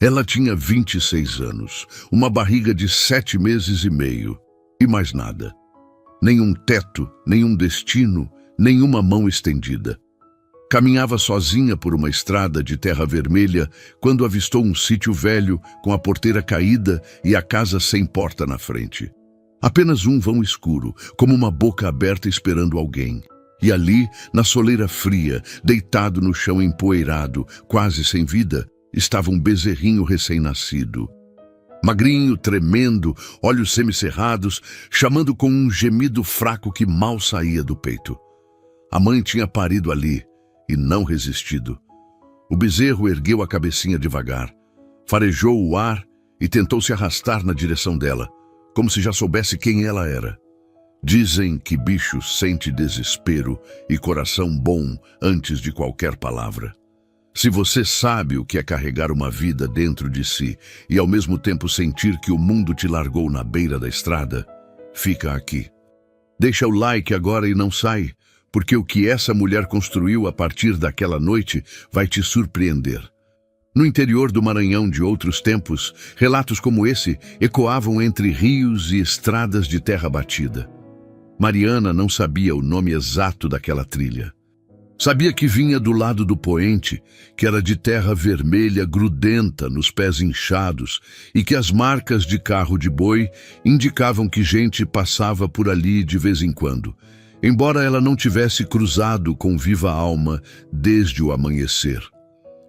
Ela tinha 26 anos, uma barriga de 7 meses e meio, e mais nada. Nenhum teto, nenhum destino, nenhuma mão estendida. Caminhava sozinha por uma estrada de terra vermelha quando avistou um sítio velho com a porteira caída e a casa sem porta na frente. Apenas um vão escuro, como uma boca aberta esperando alguém. E ali, na soleira fria, deitado no chão empoeirado, quase sem vida, estava um bezerrinho recém-nascido. Magrinho, tremendo, olhos semicerrados, chamando com um gemido fraco que mal saía do peito. A mãe tinha parido ali e não resistido. O bezerro ergueu a cabecinha devagar, farejou o ar e tentou se arrastar na direção dela, como se já soubesse quem ela era. Dizem que bicho sente desespero e coração bom antes de qualquer palavra. Se você sabe o que é carregar uma vida dentro de si e ao mesmo tempo sentir que o mundo te largou na beira da estrada, fica aqui. Deixa o like agora e não sai, porque o que essa mulher construiu a partir daquela noite vai te surpreender. No interior do Maranhão de outros tempos, relatos como esse ecoavam entre rios e estradas de terra batida. Mariana não sabia o nome exato daquela trilha. Sabia que vinha do lado do poente, que era de terra vermelha grudenta nos pés inchados e que as marcas de carro de boi indicavam que gente passava por ali de vez em quando, embora ela não tivesse cruzado com viva alma desde o amanhecer.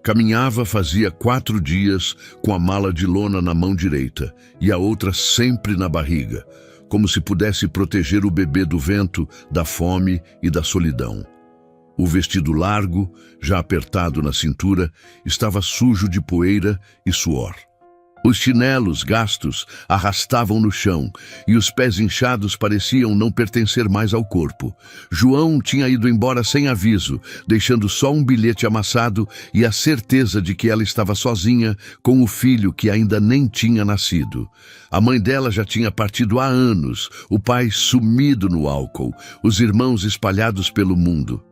Caminhava fazia 4 dias com a mala de lona na mão direita e a outra sempre na barriga, como se pudesse proteger o bebê do vento, da fome e da solidão. O vestido largo, já apertado na cintura, estava sujo de poeira e suor. Os chinelos gastos arrastavam no chão e os pés inchados pareciam não pertencer mais ao corpo. João tinha ido embora sem aviso, deixando só um bilhete amassado e a certeza de que ela estava sozinha com o filho que ainda nem tinha nascido. A mãe dela já tinha partido há anos, o pai sumido no álcool, os irmãos espalhados pelo mundo.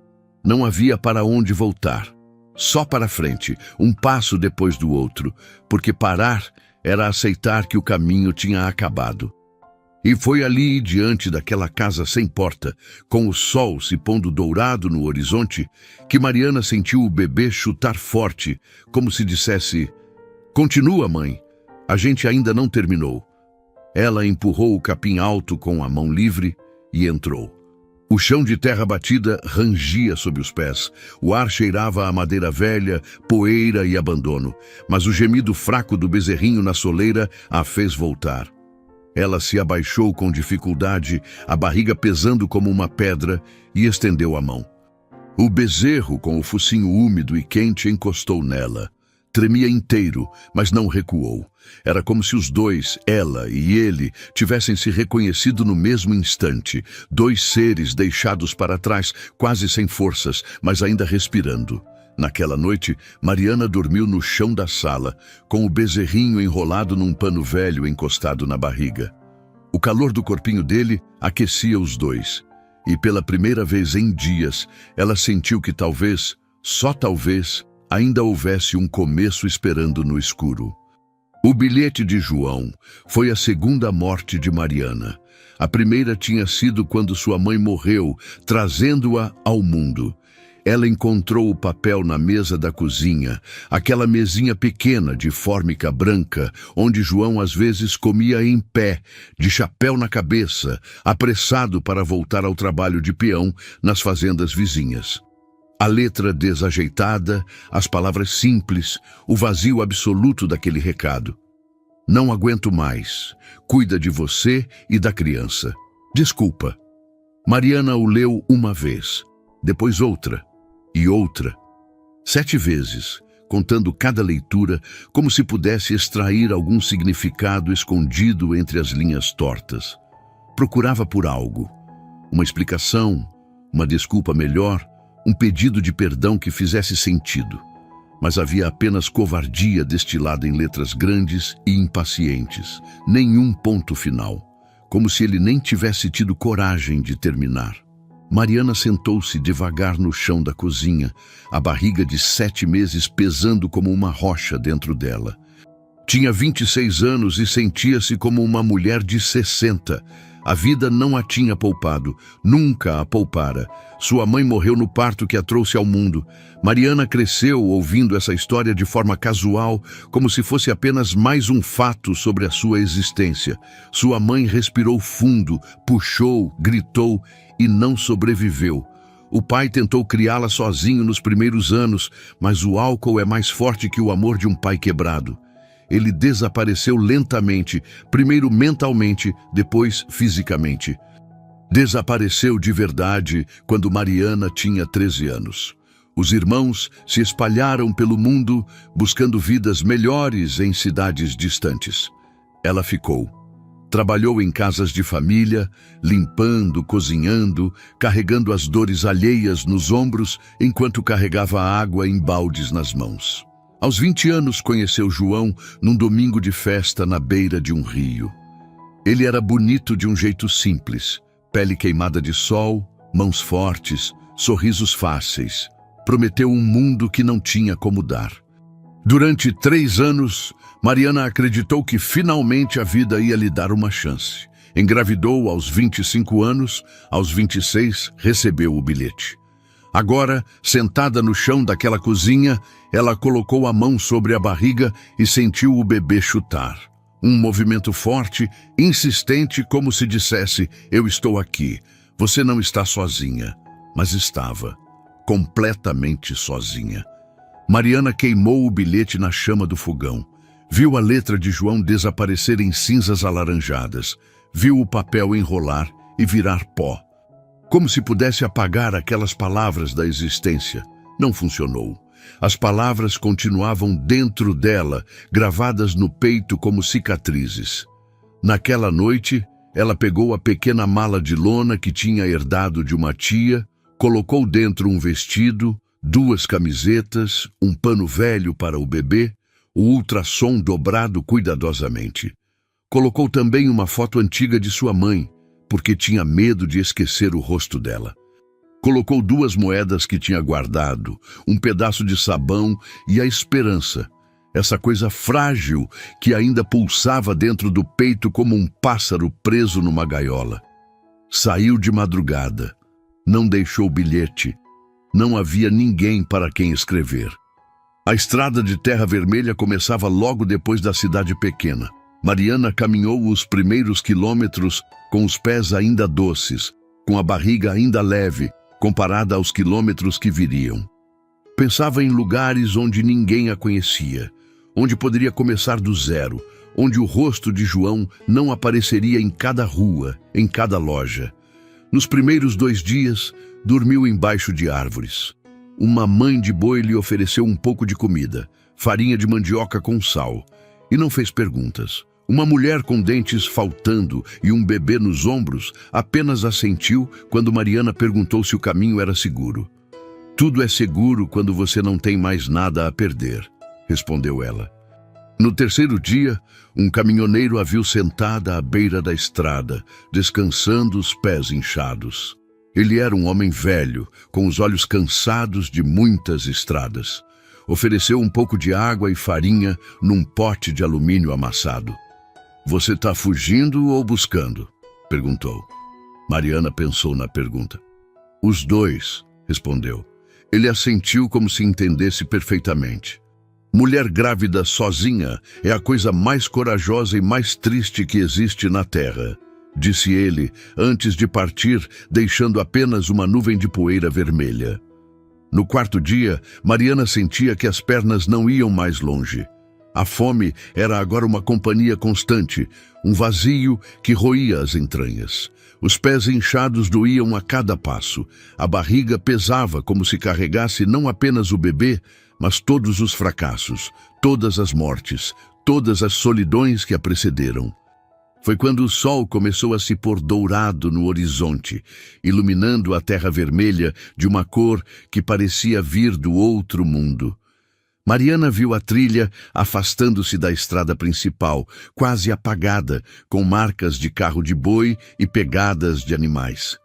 Não havia para onde voltar. Só para frente, um passo depois do outro, porque parar era aceitar que o caminho tinha acabado. E foi ali, diante daquela casa sem porta, com o sol se pondo dourado no horizonte, que Mariana sentiu o bebê chutar forte, como se dissesse: "Continua, mãe, a gente ainda não terminou." Ela empurrou o capim alto com a mão livre e entrou. O chão de terra batida rangia sob os pés. O ar cheirava a madeira velha, poeira e abandono, mas o gemido fraco do bezerrinho na soleira a fez voltar. Ela se abaixou com dificuldade, a barriga pesando como uma pedra, e estendeu a mão. O bezerro, com o focinho úmido e quente, encostou nela. Tremia inteiro, mas não recuou. Era como se os dois, ela e ele, tivessem se reconhecido no mesmo instante. 2 seres deixados para trás, quase sem forças, mas ainda respirando. Naquela noite, Mariana dormiu no chão da sala, com o bezerrinho enrolado num pano velho encostado na barriga. O calor do corpinho dele aquecia os dois. E pela primeira vez em dias, ela sentiu que talvez, só talvez, ainda houvesse um começo esperando no escuro. O bilhete de João foi a segunda morte de Mariana. A primeira tinha sido quando sua mãe morreu, trazendo-a ao mundo. Ela encontrou o papel na mesa da cozinha, aquela mesinha pequena de fórmica branca, onde João às vezes comia em pé, de chapéu na cabeça, apressado para voltar ao trabalho de peão nas fazendas vizinhas. A letra desajeitada, as palavras simples, o vazio absoluto daquele recado. "Não aguento mais. Cuida de você e da criança. Desculpa." Mariana o leu uma vez, depois outra e outra. 7 vezes, contando cada leitura como se pudesse extrair algum significado escondido entre as linhas tortas. Procurava por algo, uma explicação, uma desculpa melhor, um pedido de perdão que fizesse sentido, mas havia apenas covardia destilada em letras grandes e impacientes, nenhum ponto final, como se ele nem tivesse tido coragem de terminar. Mariana sentou-se devagar no chão da cozinha, a barriga de 7 meses pesando como uma rocha dentro dela. Tinha 26 anos e sentia-se como uma mulher de 60. A vida não a tinha poupado, nunca a poupara. Sua mãe morreu no parto que a trouxe ao mundo. Mariana cresceu ouvindo essa história de forma casual, como se fosse apenas mais um fato sobre a sua existência. Sua mãe respirou fundo, puxou, gritou e não sobreviveu. O pai tentou criá-la sozinho nos primeiros anos, mas o álcool é mais forte que o amor de um pai quebrado. Ele desapareceu lentamente, primeiro mentalmente, depois fisicamente. Desapareceu de verdade quando Mariana tinha 13 anos. Os irmãos se espalharam pelo mundo buscando vidas melhores em cidades distantes. Ela ficou. Trabalhou em casas de família, limpando, cozinhando, carregando as dores alheias nos ombros enquanto carregava água em baldes nas mãos. Aos 20 anos conheceu João num domingo de festa na beira de um rio. Ele era bonito de um jeito simples, pele queimada de sol, mãos fortes, sorrisos fáceis. Prometeu um mundo que não tinha como dar. Durante 3 anos, Mariana acreditou que finalmente a vida ia lhe dar uma chance. Engravidou aos 25 anos, aos 26 recebeu o bilhete. Agora, sentada no chão daquela cozinha, ela colocou a mão sobre a barriga e sentiu o bebê chutar. Um movimento forte, insistente, como se dissesse: eu estou aqui, você não está sozinha. Mas estava, completamente sozinha. Mariana queimou o bilhete na chama do fogão. Viu a letra de João desaparecer em cinzas alaranjadas. Viu o papel enrolar e virar pó. Como se pudesse apagar aquelas palavras da existência. Não funcionou. As palavras continuavam dentro dela, gravadas no peito como cicatrizes. Naquela noite, ela pegou a pequena mala de lona que tinha herdado de uma tia, colocou dentro um vestido, 2 camisetas, um pano velho para o bebê, o ultrassom dobrado cuidadosamente. Colocou também uma foto antiga de sua mãe, porque tinha medo de esquecer o rosto dela. Colocou 2 moedas que tinha guardado, um pedaço de sabão e a esperança, essa coisa frágil que ainda pulsava dentro do peito como um pássaro preso numa gaiola. Saiu de madrugada, não deixou bilhete, não havia ninguém para quem escrever. A estrada de terra vermelha começava logo depois da cidade pequena. Mariana caminhou os primeiros quilômetros com os pés ainda doces, com a barriga ainda leve, comparada aos quilômetros que viriam. Pensava em lugares onde ninguém a conhecia, onde poderia começar do zero, onde o rosto de João não apareceria em cada rua, em cada loja. Nos primeiros 2 dias, dormiu embaixo de árvores. Uma mãe de boi lhe ofereceu um pouco de comida, farinha de mandioca com sal, e não fez perguntas. Uma mulher com dentes faltando e um bebê nos ombros apenas assentiu quando Mariana perguntou se o caminho era seguro. Tudo é seguro quando você não tem mais nada a perder, respondeu ela. No 3º dia, um caminhoneiro a viu sentada à beira da estrada, descansando os pés inchados. Ele era um homem velho, com os olhos cansados de muitas estradas. Ofereceu um pouco de água e farinha num pote de alumínio amassado. Você está fugindo ou buscando? Perguntou. Mariana pensou na pergunta. Os 2, respondeu. Ele assentiu como se entendesse perfeitamente. Mulher grávida sozinha é a coisa mais corajosa e mais triste que existe na terra, disse ele, antes de partir, deixando apenas uma nuvem de poeira vermelha. No 4º dia, Mariana sentia que as pernas não iam mais longe. A fome era agora uma companhia constante, um vazio que roía as entranhas. Os pés inchados doíam a cada passo. A barriga pesava como se carregasse não apenas o bebê, mas todos os fracassos, todas as mortes, todas as solidões que a precederam. Foi quando o sol começou a se pôr dourado no horizonte, iluminando a terra vermelha de uma cor que parecia vir do outro mundo. Mariana viu a trilha afastando-se da estrada principal, quase apagada, com marcas de carro de boi e pegadas de animais.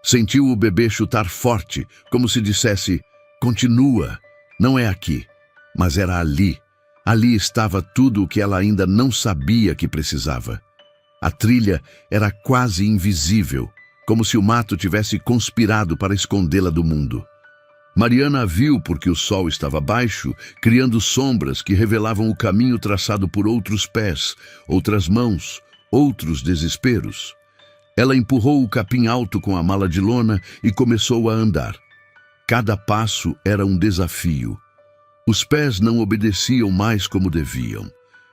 Sentiu o bebê chutar forte, como se dissesse: continua, não é aqui, mas era ali. Ali estava tudo o que ela ainda não sabia que precisava. A trilha era quase invisível, como se o mato tivesse conspirado para escondê-la do mundo. Mariana a viu porque o sol estava baixo, criando sombras que revelavam o caminho traçado por outros pés, outras mãos, outros desesperos. Ela empurrou o capim alto com a mala de lona e começou a andar. Cada passo era um desafio. Os pés não obedeciam mais como deviam.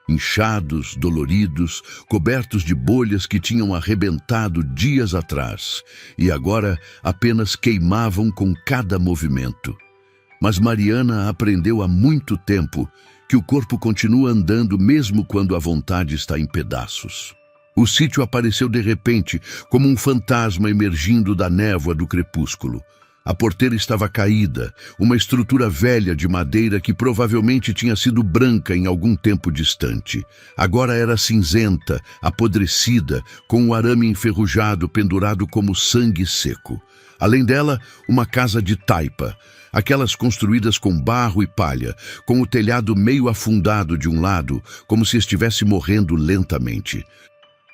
Inchados, doloridos, cobertos de bolhas que tinham arrebentado dias atrás e agora apenas queimavam com cada movimento. Mas Mariana aprendeu há muito tempo que o corpo continua andando mesmo quando a vontade está em pedaços. O sítio apareceu de repente, como um fantasma emergindo da névoa do crepúsculo. A porteira estava caída, uma estrutura velha de madeira que provavelmente tinha sido branca em algum tempo distante. Agora era cinzenta, apodrecida, com o arame enferrujado pendurado como sangue seco. Além dela, uma casa de taipa, aquelas construídas com barro e palha, com o telhado meio afundado de um lado, como se estivesse morrendo lentamente.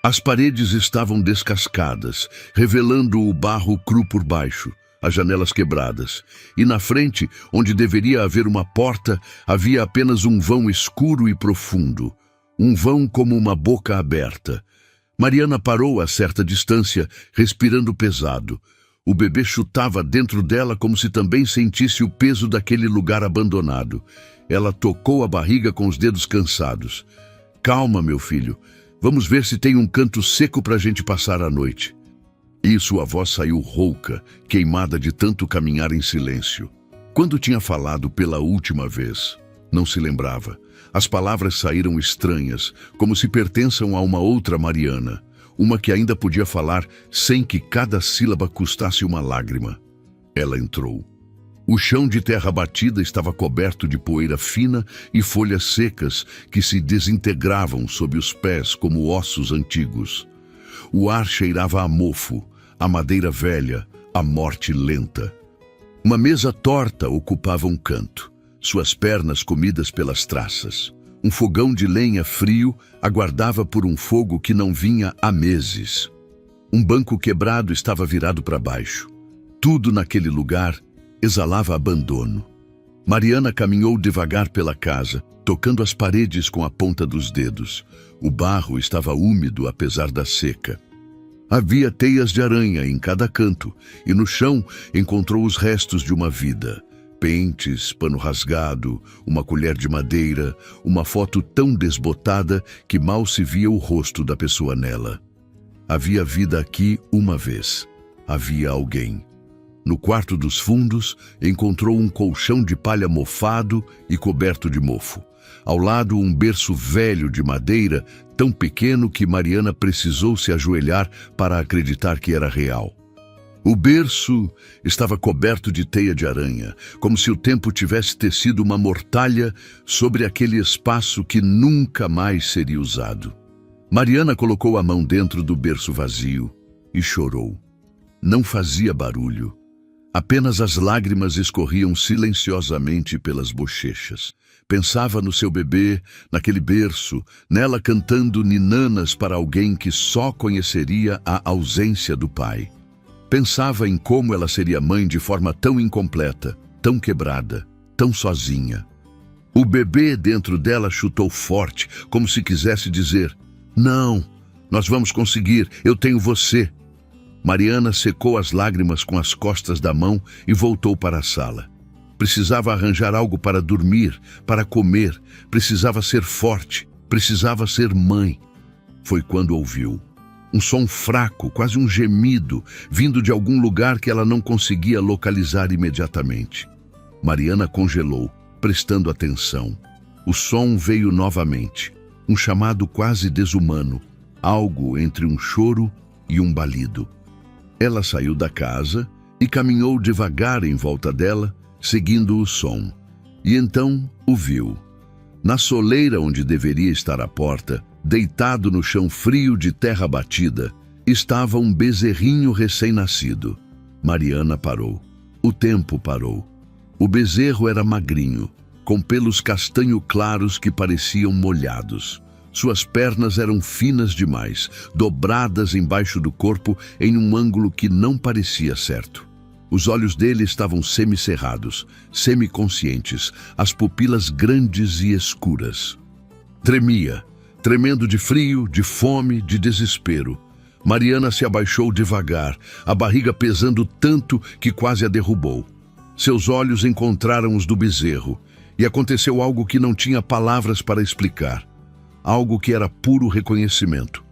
As paredes estavam descascadas, revelando o barro cru por baixo. As janelas quebradas, e na frente, onde deveria haver uma porta, havia apenas um vão escuro e profundo, um vão como uma boca aberta. Mariana parou a certa distância, respirando pesado. O bebê chutava dentro dela como se também sentisse o peso daquele lugar abandonado. Ela tocou a barriga com os dedos cansados. "Calma, meu filho. Vamos ver se tem um canto seco para a gente passar a noite." E sua voz saiu rouca, queimada de tanto caminhar em silêncio. Quando tinha falado pela última vez, não se lembrava. As palavras saíram estranhas, como se pertençam a uma outra Mariana, uma que ainda podia falar sem que cada sílaba custasse uma lágrima. Ela entrou. O chão de terra batida estava coberto de poeira fina e folhas secas que se desintegravam sob os pés como ossos antigos. O ar cheirava a mofo, a madeira velha, a morte lenta. Uma mesa torta ocupava um canto, suas pernas comidas pelas traças. Um fogão de lenha frio aguardava por um fogo que não vinha há meses. Um banco quebrado estava virado para baixo. Tudo naquele lugar exalava abandono. Mariana caminhou devagar pela casa, tocando as paredes com a ponta dos dedos. O barro estava úmido apesar da seca. Havia teias de aranha em cada canto, e no chão encontrou os restos de uma vida. Pentes, pano rasgado, uma colher de madeira, uma foto tão desbotada que mal se via o rosto da pessoa nela. Havia vida aqui uma vez. Havia alguém. No quarto dos fundos, encontrou um colchão de palha mofado e coberto de mofo. Ao lado, um berço velho de madeira, tão pequeno que Mariana precisou se ajoelhar para acreditar que era real. O berço estava coberto de teia de aranha, como se o tempo tivesse tecido uma mortalha sobre aquele espaço que nunca mais seria usado. Mariana colocou a mão dentro do berço vazio e chorou. Não fazia barulho. Apenas as lágrimas escorriam silenciosamente pelas bochechas. Pensava no seu bebê, naquele berço, nela cantando ninanas para alguém que só conheceria a ausência do pai. Pensava em como ela seria mãe de forma tão incompleta, tão quebrada, tão sozinha. O bebê dentro dela chutou forte, como se quisesse dizer: "Não, nós vamos conseguir, eu tenho você." Mariana secou as lágrimas com as costas da mão e voltou para a sala. Precisava arranjar algo para dormir, para comer, precisava ser forte, precisava ser mãe. Foi quando ouviu um som fraco, quase um gemido, vindo de algum lugar que ela não conseguia localizar imediatamente. Mariana congelou, prestando atenção. O som veio novamente, um chamado quase desumano, algo entre um choro e um balido. Ela saiu da casa e caminhou devagar em volta dela, seguindo o som. E então o viu. Na soleira onde deveria estar a porta, deitado no chão frio de terra batida, estava um bezerrinho recém-nascido. Mariana parou. O tempo parou. O bezerro era magrinho, com pelos castanho claros que pareciam molhados. Suas pernas eram finas demais, dobradas embaixo do corpo em um ângulo que não parecia certo. Os olhos dele estavam semicerrados, semiconscientes, as pupilas grandes e escuras. Tremia, tremendo de frio, de fome, de desespero. Mariana se abaixou devagar, a barriga pesando tanto que quase a derrubou. Seus olhos encontraram os do bezerro, e aconteceu algo que não tinha palavras para explicar. Algo que era puro reconhecimento.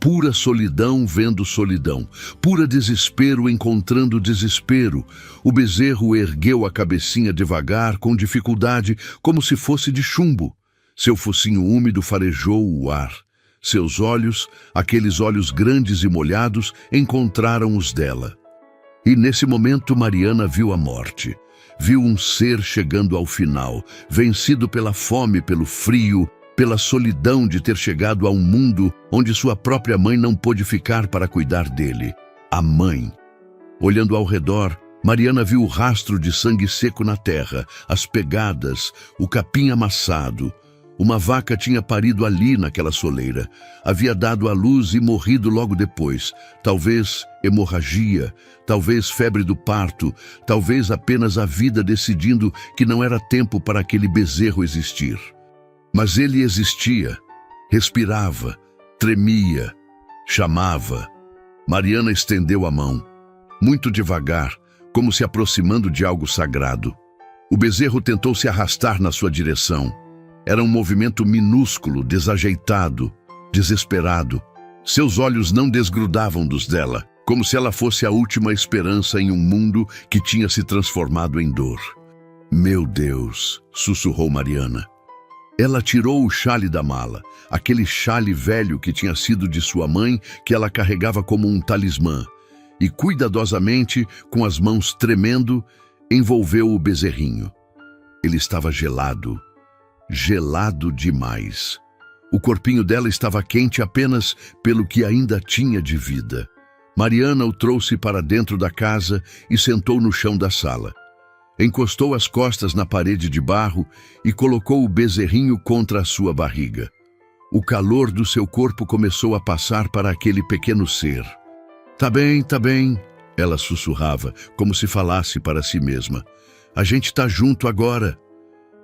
Pura solidão vendo solidão. Pura desespero encontrando desespero. O bezerro ergueu a cabecinha devagar, com dificuldade, como se fosse de chumbo. Seu focinho úmido farejou o ar. Seus olhos, aqueles olhos grandes e molhados, encontraram os dela. E nesse momento Mariana viu a morte. Viu um ser chegando ao final, vencido pela fome, pelo frio, pela solidão de ter chegado a um mundo onde sua própria mãe não pôde ficar para cuidar dele. A mãe. Olhando ao redor, Mariana viu o rastro de sangue seco na terra, as pegadas, o capim amassado. Uma vaca tinha parido ali naquela soleira. Havia dado à luz e morrido logo depois. Talvez hemorragia, talvez febre do parto, talvez apenas a vida decidindo que não era tempo para aquele bezerro existir. Mas ele existia, respirava, tremia, chamava. Mariana estendeu a mão, muito devagar, como se aproximando de algo sagrado. O bezerro tentou se arrastar na sua direção. Era um movimento minúsculo, desajeitado, desesperado. Seus olhos não desgrudavam dos dela, como se ela fosse a última esperança em um mundo que tinha se transformado em dor. Meu Deus, sussurrou Mariana. Ela tirou o xale da mala, aquele xale velho que tinha sido de sua mãe, que ela carregava como um talismã, e cuidadosamente, com as mãos tremendo, envolveu o bezerrinho. Ele estava gelado. Gelado demais. O corpinho dela estava quente apenas pelo que ainda tinha de vida. Mariana o trouxe para dentro da casa e sentou no chão da sala. Encostou as costas na parede de barro e colocou o bezerrinho contra a sua barriga. O calor do seu corpo começou a passar para aquele pequeno ser. Tá bem, ela sussurrava, como se falasse para si mesma. A gente tá junto agora.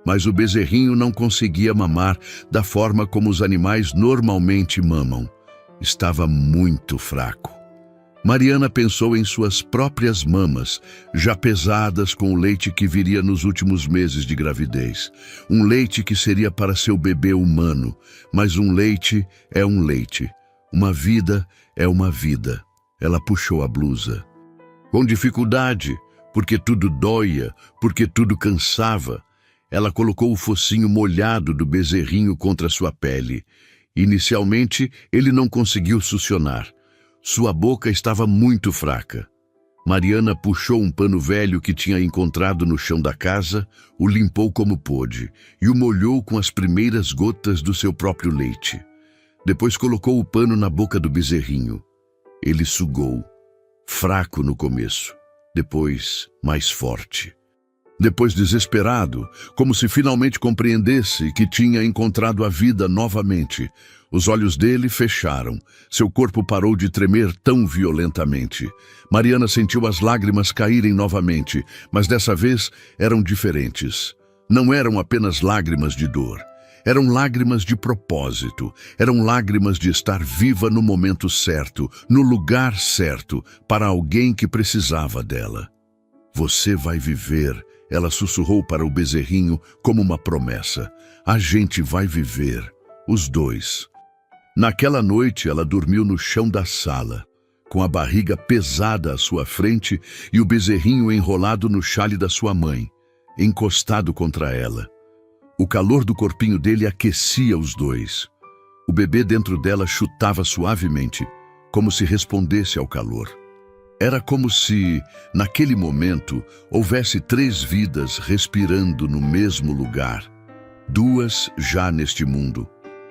Mas o bezerrinho não conseguia mamar da forma como os animais normalmente mamam. Estava muito fraco. Mariana pensou em suas próprias mamas, já pesadas com o leite que viria nos últimos meses de gravidez. Um leite que seria para seu bebê humano, mas um leite é um leite. Uma vida é uma vida. Ela puxou a blusa. Com dificuldade, porque tudo doía, porque tudo cansava, ela colocou o focinho molhado do bezerrinho contra sua pele. Inicialmente, ele não conseguiu succionar. Sua boca estava muito fraca. Mariana puxou um pano velho que tinha encontrado no chão da casa, o limpou como pôde e o molhou com as primeiras gotas do seu próprio leite. Depois colocou o pano na boca do bezerrinho. Ele sugou, fraco no começo, depois mais forte. Depois desesperado, como se finalmente compreendesse que tinha encontrado a vida novamente. Os olhos dele fecharam, seu corpo parou de tremer tão violentamente. Mariana sentiu as lágrimas caírem novamente, mas dessa vez eram diferentes. Não eram apenas lágrimas de dor. Eram lágrimas de propósito, eram lágrimas de estar viva no momento certo, no lugar certo, para alguém que precisava dela. Você vai viver. Ela sussurrou para o bezerrinho como uma promessa. A gente vai viver, os dois. Naquela noite, ela dormiu no chão da sala, com a barriga pesada à sua frente e o bezerrinho enrolado no xale da sua mãe, encostado contra ela. O calor do corpinho dele aquecia os dois. O bebê dentro dela chutava suavemente, como se respondesse ao calor. Era como se, naquele momento, houvesse 3 vidas respirando no mesmo lugar. 2 já neste mundo,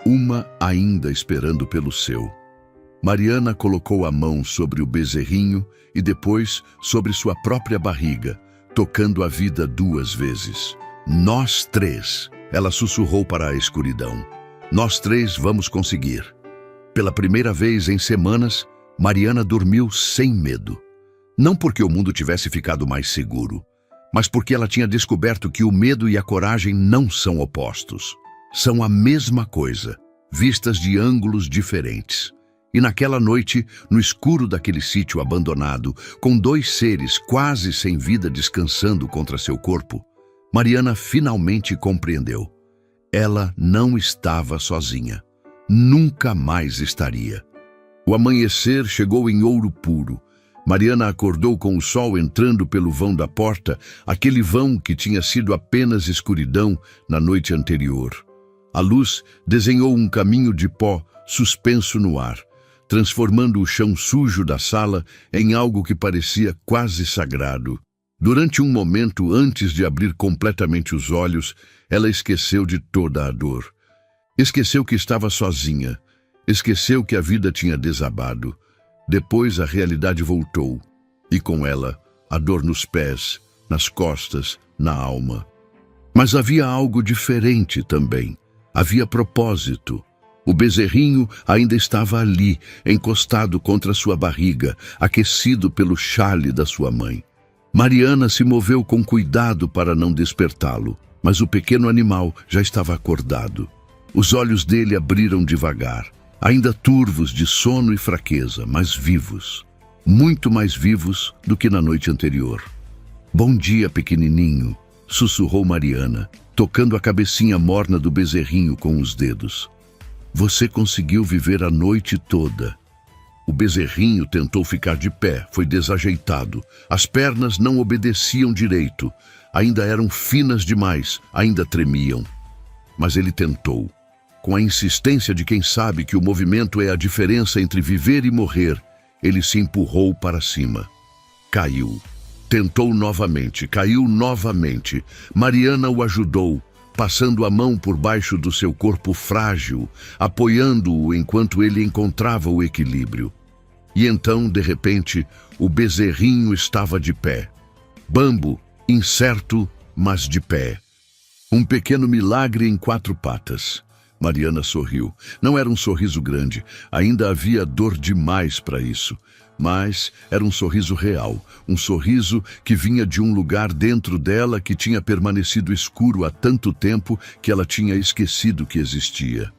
uma ainda esperando pelo seu. Mariana colocou a mão sobre o bezerrinho e depois sobre sua própria barriga, tocando a vida 2 vezes. Nós três, ela sussurrou para a escuridão. Nós três vamos conseguir. Pela primeira vez em semanas, Mariana dormiu sem medo. Não porque o mundo tivesse ficado mais seguro, mas porque ela tinha descoberto que o medo e a coragem não são opostos. São a mesma coisa, vistas de ângulos diferentes. E naquela noite, no escuro daquele sítio abandonado, com dois seres quase sem vida descansando contra seu corpo, Mariana finalmente compreendeu. Ela não estava sozinha. Nunca mais estaria. O amanhecer chegou em ouro puro. Mariana acordou com o sol entrando pelo vão da porta, aquele vão que tinha sido apenas escuridão na noite anterior. A luz desenhou um caminho de pó suspenso no ar, transformando o chão sujo da sala em algo que parecia quase sagrado. Durante um momento antes de abrir completamente os olhos, ela esqueceu de toda a dor. Esqueceu que estava sozinha. Esqueceu que a vida tinha desabado. Depois a realidade voltou, e com ela a dor nos pés, nas costas, na alma. Mas havia algo diferente também. Havia propósito. O bezerrinho ainda estava ali, encostado contra sua barriga, aquecido pelo xale da sua mãe. Mariana se moveu com cuidado para não despertá-lo, mas o pequeno animal já estava acordado. Os olhos dele abriram devagar, ainda turvos de sono e fraqueza, mas vivos. Muito mais vivos do que na noite anterior. Bom dia, pequenininho, sussurrou Mariana, tocando a cabecinha morna do bezerrinho com os dedos. Você conseguiu viver a noite toda. O bezerrinho tentou ficar de pé, foi desajeitado. As pernas não obedeciam direito. Ainda eram finas demais, ainda tremiam. Mas ele tentou. Com a insistência de quem sabe que o movimento é a diferença entre viver e morrer, ele se empurrou para cima. Caiu. Tentou novamente, caiu novamente. Mariana o ajudou, passando a mão por baixo do seu corpo frágil, apoiando-o enquanto ele encontrava o equilíbrio. E então, de repente, o bezerrinho estava de pé. Bambo, incerto, mas de pé. Um pequeno milagre em 4 patas. Mariana sorriu. Não era um sorriso grande, ainda havia dor demais para isso. Mas era um sorriso real, um sorriso que vinha de um lugar dentro dela que tinha permanecido escuro há tanto tempo que ela tinha esquecido que existia.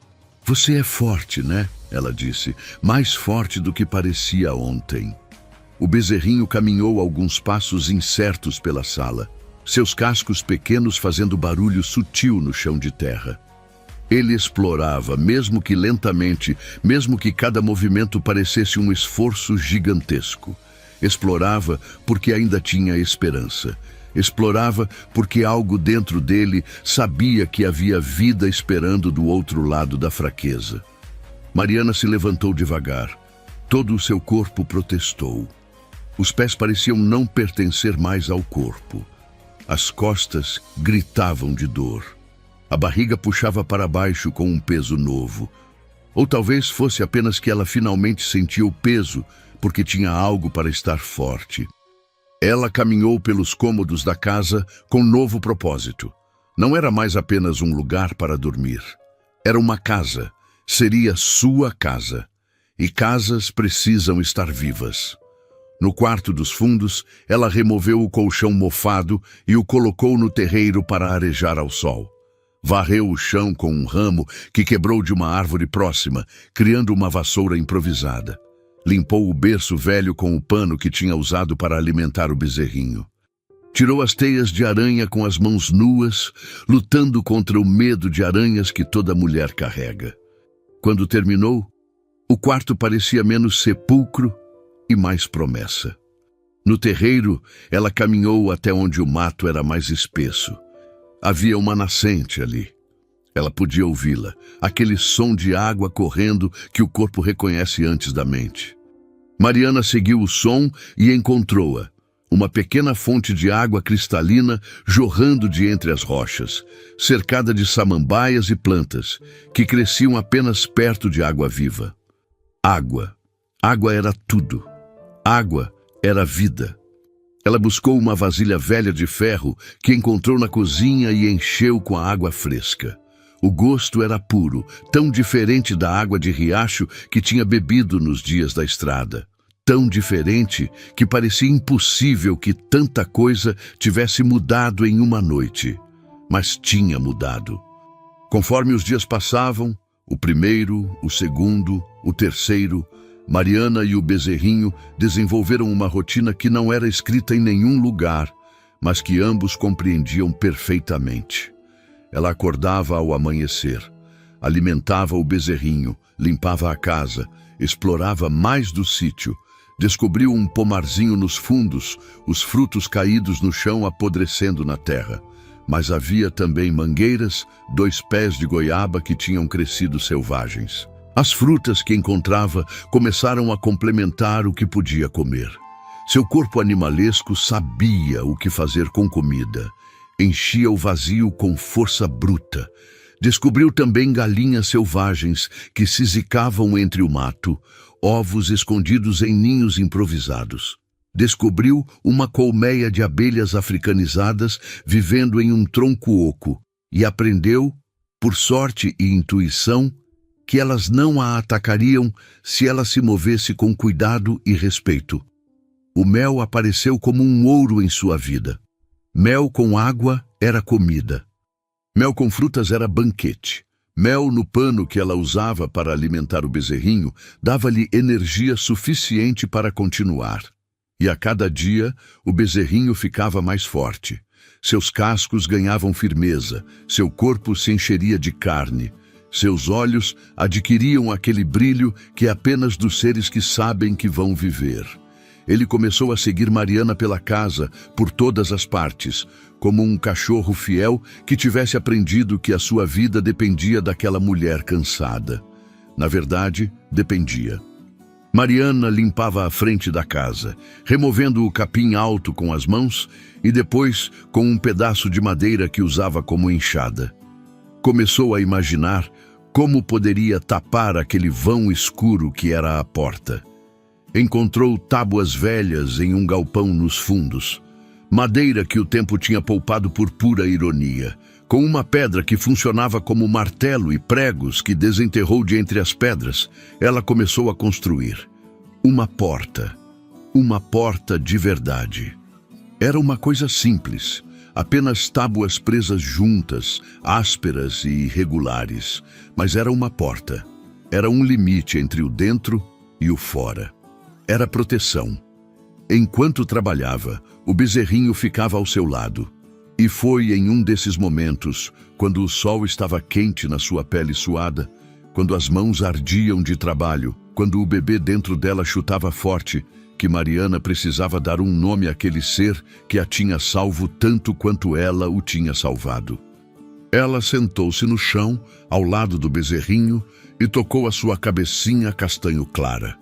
Você é forte, né? Ela disse, mais forte do que parecia ontem. O bezerrinho caminhou alguns passos incertos pela sala, seus cascos pequenos fazendo barulho sutil no chão de terra. Ele explorava, mesmo que lentamente, mesmo que cada movimento parecesse um esforço gigantesco. Explorava porque ainda tinha esperança. Explorava porque algo dentro dele sabia que havia vida esperando do outro lado da fraqueza. Mariana se levantou devagar. Todo o seu corpo protestou. Os pés pareciam não pertencer mais ao corpo. As costas gritavam de dor. A barriga puxava para baixo com um peso novo. Ou talvez fosse apenas que ela finalmente sentia o peso, porque tinha algo para estar forte. Ela caminhou pelos cômodos da casa com novo propósito. Não era mais apenas um lugar para dormir. Era uma casa. Seria sua casa. E casas precisam estar vivas. No quarto dos fundos, ela removeu o colchão mofado e o colocou no terreiro para arejar ao sol. Varreu o chão com um ramo que quebrou de uma árvore próxima, criando uma vassoura improvisada. Limpou o berço velho com o pano que tinha usado para alimentar o bezerrinho. Tirou as teias de aranha com as mãos nuas, lutando contra o medo de aranhas que toda mulher carrega. Quando terminou, o quarto parecia menos sepulcro e mais promessa. No terreiro, ela caminhou até onde o mato era mais espesso. Havia uma nascente ali. Ela podia ouvi-la, aquele som de água correndo que o corpo reconhece antes da mente. Mariana seguiu o som e encontrou-a, uma pequena fonte de água cristalina jorrando de entre as rochas, cercada de samambaias e plantas, que cresciam apenas perto de água viva. Água. Água era tudo. Água era vida. Ela buscou uma vasilha velha de ferro que encontrou na cozinha e encheu com a água fresca. O gosto era puro, tão diferente da água de riacho que tinha bebido nos dias da estrada. Tão diferente que parecia impossível que tanta coisa tivesse mudado em uma noite. Mas tinha mudado. Conforme os dias passavam, o primeiro, o segundo, o terceiro, Mariana e o bezerrinho desenvolveram uma rotina que não era escrita em nenhum lugar, mas que ambos compreendiam perfeitamente. Ela acordava ao amanhecer, alimentava o bezerrinho, limpava a casa, explorava mais do sítio, descobriu um pomarzinho nos fundos, os frutos caídos no chão apodrecendo na terra. Mas havia também mangueiras, 2 pés de goiaba que tinham crescido selvagens. As frutas que encontrava começaram a complementar o que podia comer. Seu corpo animalesco sabia o que fazer com comida. Enchia o vazio com força bruta. Descobriu também galinhas selvagens que sisicavam entre o mato, ovos escondidos em ninhos improvisados. Descobriu uma colmeia de abelhas africanizadas vivendo em um tronco oco e aprendeu, por sorte e intuição, que elas não a atacariam se ela se movesse com cuidado e respeito. O mel apareceu como um ouro em sua vida. Mel com água era comida. Mel com frutas era banquete. Mel no pano que ela usava para alimentar o bezerrinho dava-lhe energia suficiente para continuar. E a cada dia, o bezerrinho ficava mais forte. Seus cascos ganhavam firmeza, seu corpo se encheria de carne. Seus olhos adquiriam aquele brilho que é apenas dos seres que sabem que vão viver. Ele começou a seguir Mariana pela casa, por todas as partes, como um cachorro fiel que tivesse aprendido que a sua vida dependia daquela mulher cansada. Na verdade, dependia. Mariana limpava a frente da casa, removendo o capim alto com as mãos e depois com um pedaço de madeira que usava como enxada. Começou a imaginar como poderia tapar aquele vão escuro que era a porta. Encontrou tábuas velhas em um galpão nos fundos, madeira que o tempo tinha poupado por pura ironia, com uma pedra que funcionava como martelo e pregos que desenterrou de entre as pedras. Ela começou a construir uma porta de verdade. Era uma coisa simples, apenas tábuas presas juntas, ásperas e irregulares, mas era uma porta. Era um limite entre o dentro e o fora. Era proteção. Enquanto trabalhava, o bezerrinho ficava ao seu lado. E foi em um desses momentos, quando o sol estava quente na sua pele suada, quando as mãos ardiam de trabalho, quando o bebê dentro dela chutava forte, que Mariana precisava dar um nome àquele ser que a tinha salvo tanto quanto ela o tinha salvado. Ela sentou-se no chão, ao lado do bezerrinho, e tocou a sua cabecinha castanho clara.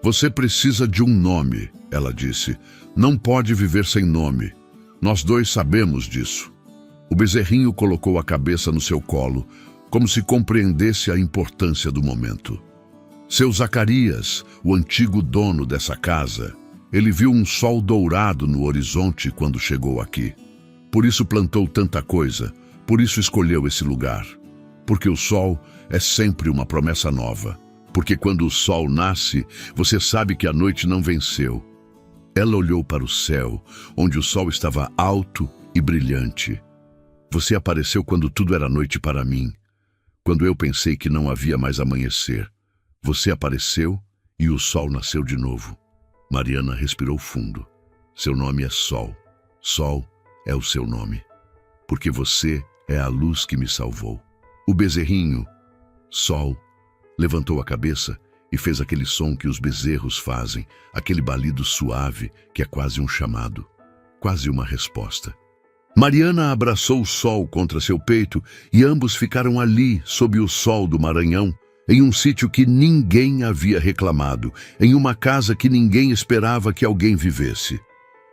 Você precisa de um nome, ela disse. Não pode viver sem nome. Nós dois sabemos disso. O bezerrinho colocou a cabeça no seu colo, como se compreendesse a importância do momento. Seu Zacarias, o antigo dono dessa casa, ele viu um sol dourado no horizonte quando chegou aqui. Por isso plantou tanta coisa, por isso escolheu esse lugar. Porque o sol é sempre uma promessa nova. Porque quando o sol nasce, você sabe que a noite não venceu. Ela olhou para o céu, onde o sol estava alto e brilhante. Você apareceu quando tudo era noite para mim. Quando eu pensei que não havia mais amanhecer. Você apareceu e o sol nasceu de novo. Mariana respirou fundo. Seu nome é Sol. Sol é o seu nome. Porque você é a luz que me salvou. O bezerrinho, Sol, levantou a cabeça e fez aquele som que os bezerros fazem, aquele balido suave que é quase um chamado, quase uma resposta. Mariana abraçou o sol contra seu peito e ambos ficaram ali, sob o sol do Maranhão, em um sítio que ninguém havia reclamado, em uma casa que ninguém esperava que alguém vivesse.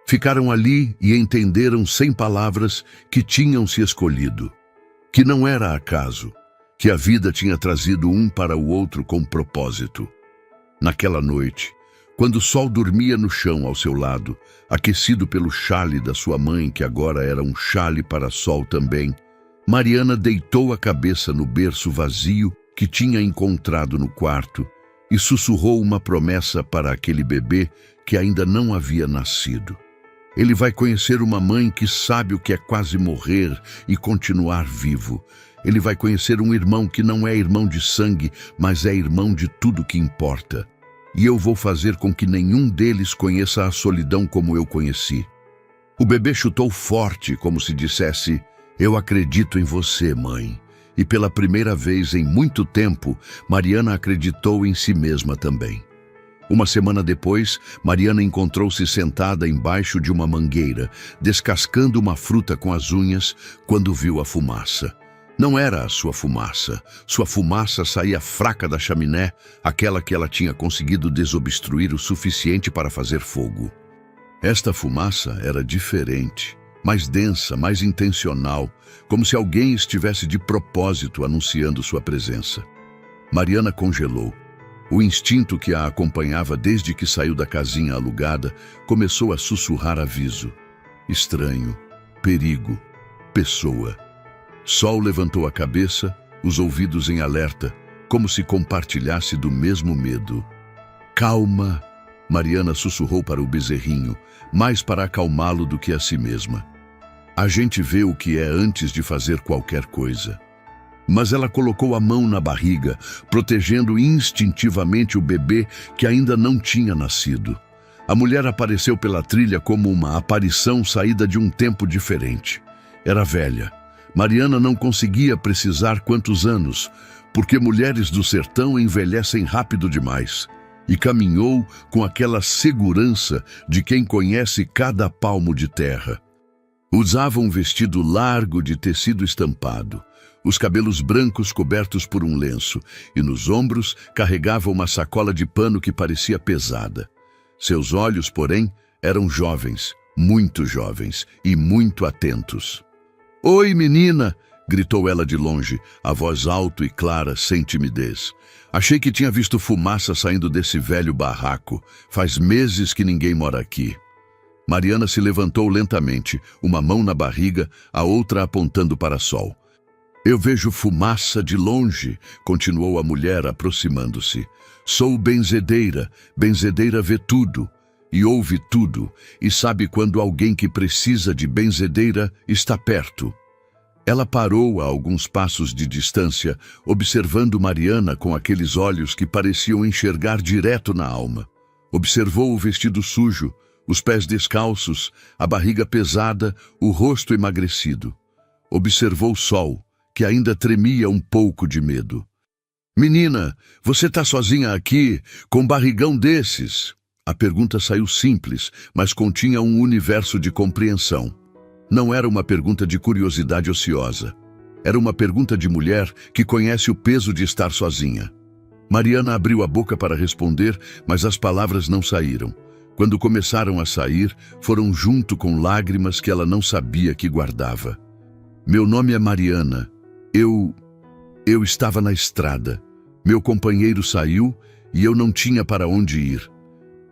Ficaram ali e entenderam sem palavras que tinham se escolhido, que não era acaso, que a vida tinha trazido um para o outro com propósito. Naquela noite, Quando o sol dormia no chão ao seu lado, aquecido pelo xale da sua mãe, que agora era um xale para sol também, Mariana deitou a cabeça no berço vazio que tinha encontrado no quarto e sussurrou uma promessa para aquele bebê que ainda não havia nascido. Ele vai conhecer uma mãe que sabe o que é quase morrer e continuar vivo. Ele vai conhecer um irmão que não é irmão de sangue, mas é irmão de tudo que importa. E eu vou fazer com que nenhum deles conheça a solidão como eu conheci. O bebê chutou forte, como se dissesse: eu acredito em você, mãe. E pela primeira vez em muito tempo, Mariana acreditou em si mesma também. Uma semana depois, Mariana encontrou-se sentada embaixo de uma mangueira, descascando uma fruta com as unhas, quando viu a fumaça. Não era a sua fumaça saía fraca da chaminé, aquela que ela tinha conseguido desobstruir o suficiente para fazer fogo. Esta fumaça era diferente, mais densa, mais intencional, como se alguém estivesse de propósito anunciando sua presença. Mariana congelou. O instinto que a acompanhava desde que saiu da casinha alugada começou a sussurrar aviso. Estranho, perigo, pessoa. Sol levantou a cabeça, os ouvidos em alerta, como se compartilhasse do mesmo medo. Calma, Mariana sussurrou para o bezerrinho, mais para acalmá-lo do que a si mesma. A gente vê o que é antes de fazer qualquer coisa. Mas ela colocou a mão na barriga, protegendo instintivamente o bebê que ainda não tinha nascido. A mulher apareceu pela trilha como uma aparição saída de um tempo diferente. Era velha. Mariana não conseguia precisar quantos anos, porque mulheres do sertão envelhecem rápido demais. E caminhou com aquela segurança de quem conhece cada palmo de terra. Usava um vestido largo de tecido estampado, os cabelos brancos cobertos por um lenço, e nos ombros carregava uma sacola de pano que parecia pesada. Seus olhos, porém, eram jovens, muito jovens e muito atentos. "Oi, menina!" gritou ela de longe, a voz alta e clara, sem timidez. "Achei que tinha visto fumaça saindo desse velho barraco. Faz meses que ninguém mora aqui." Mariana se levantou lentamente, uma mão na barriga, a outra apontando para o sol. "Eu vejo fumaça de longe", continuou a mulher, aproximando-se. "Sou benzedeira. Benzedeira vê tudo e ouve tudo, e sabe quando alguém que precisa de benzedeira está perto." Ela parou a alguns passos de distância, observando Mariana com aqueles olhos que pareciam enxergar direto na alma. Observou o vestido sujo, os pés descalços, a barriga pesada, o rosto emagrecido. Observou o sol, que ainda tremia um pouco de medo. "Menina, você está sozinha aqui, com um barrigão desses?" A pergunta saiu simples, mas continha um universo de compreensão. Não era uma pergunta de curiosidade ociosa. Era uma pergunta de mulher que conhece o peso de estar sozinha. Mariana abriu a boca para responder, mas as palavras não saíram. Quando começaram a sair, foram junto com lágrimas que ela não sabia que guardava. "Meu nome é Mariana. Eu estava na estrada. Meu companheiro saiu e eu não tinha para onde ir.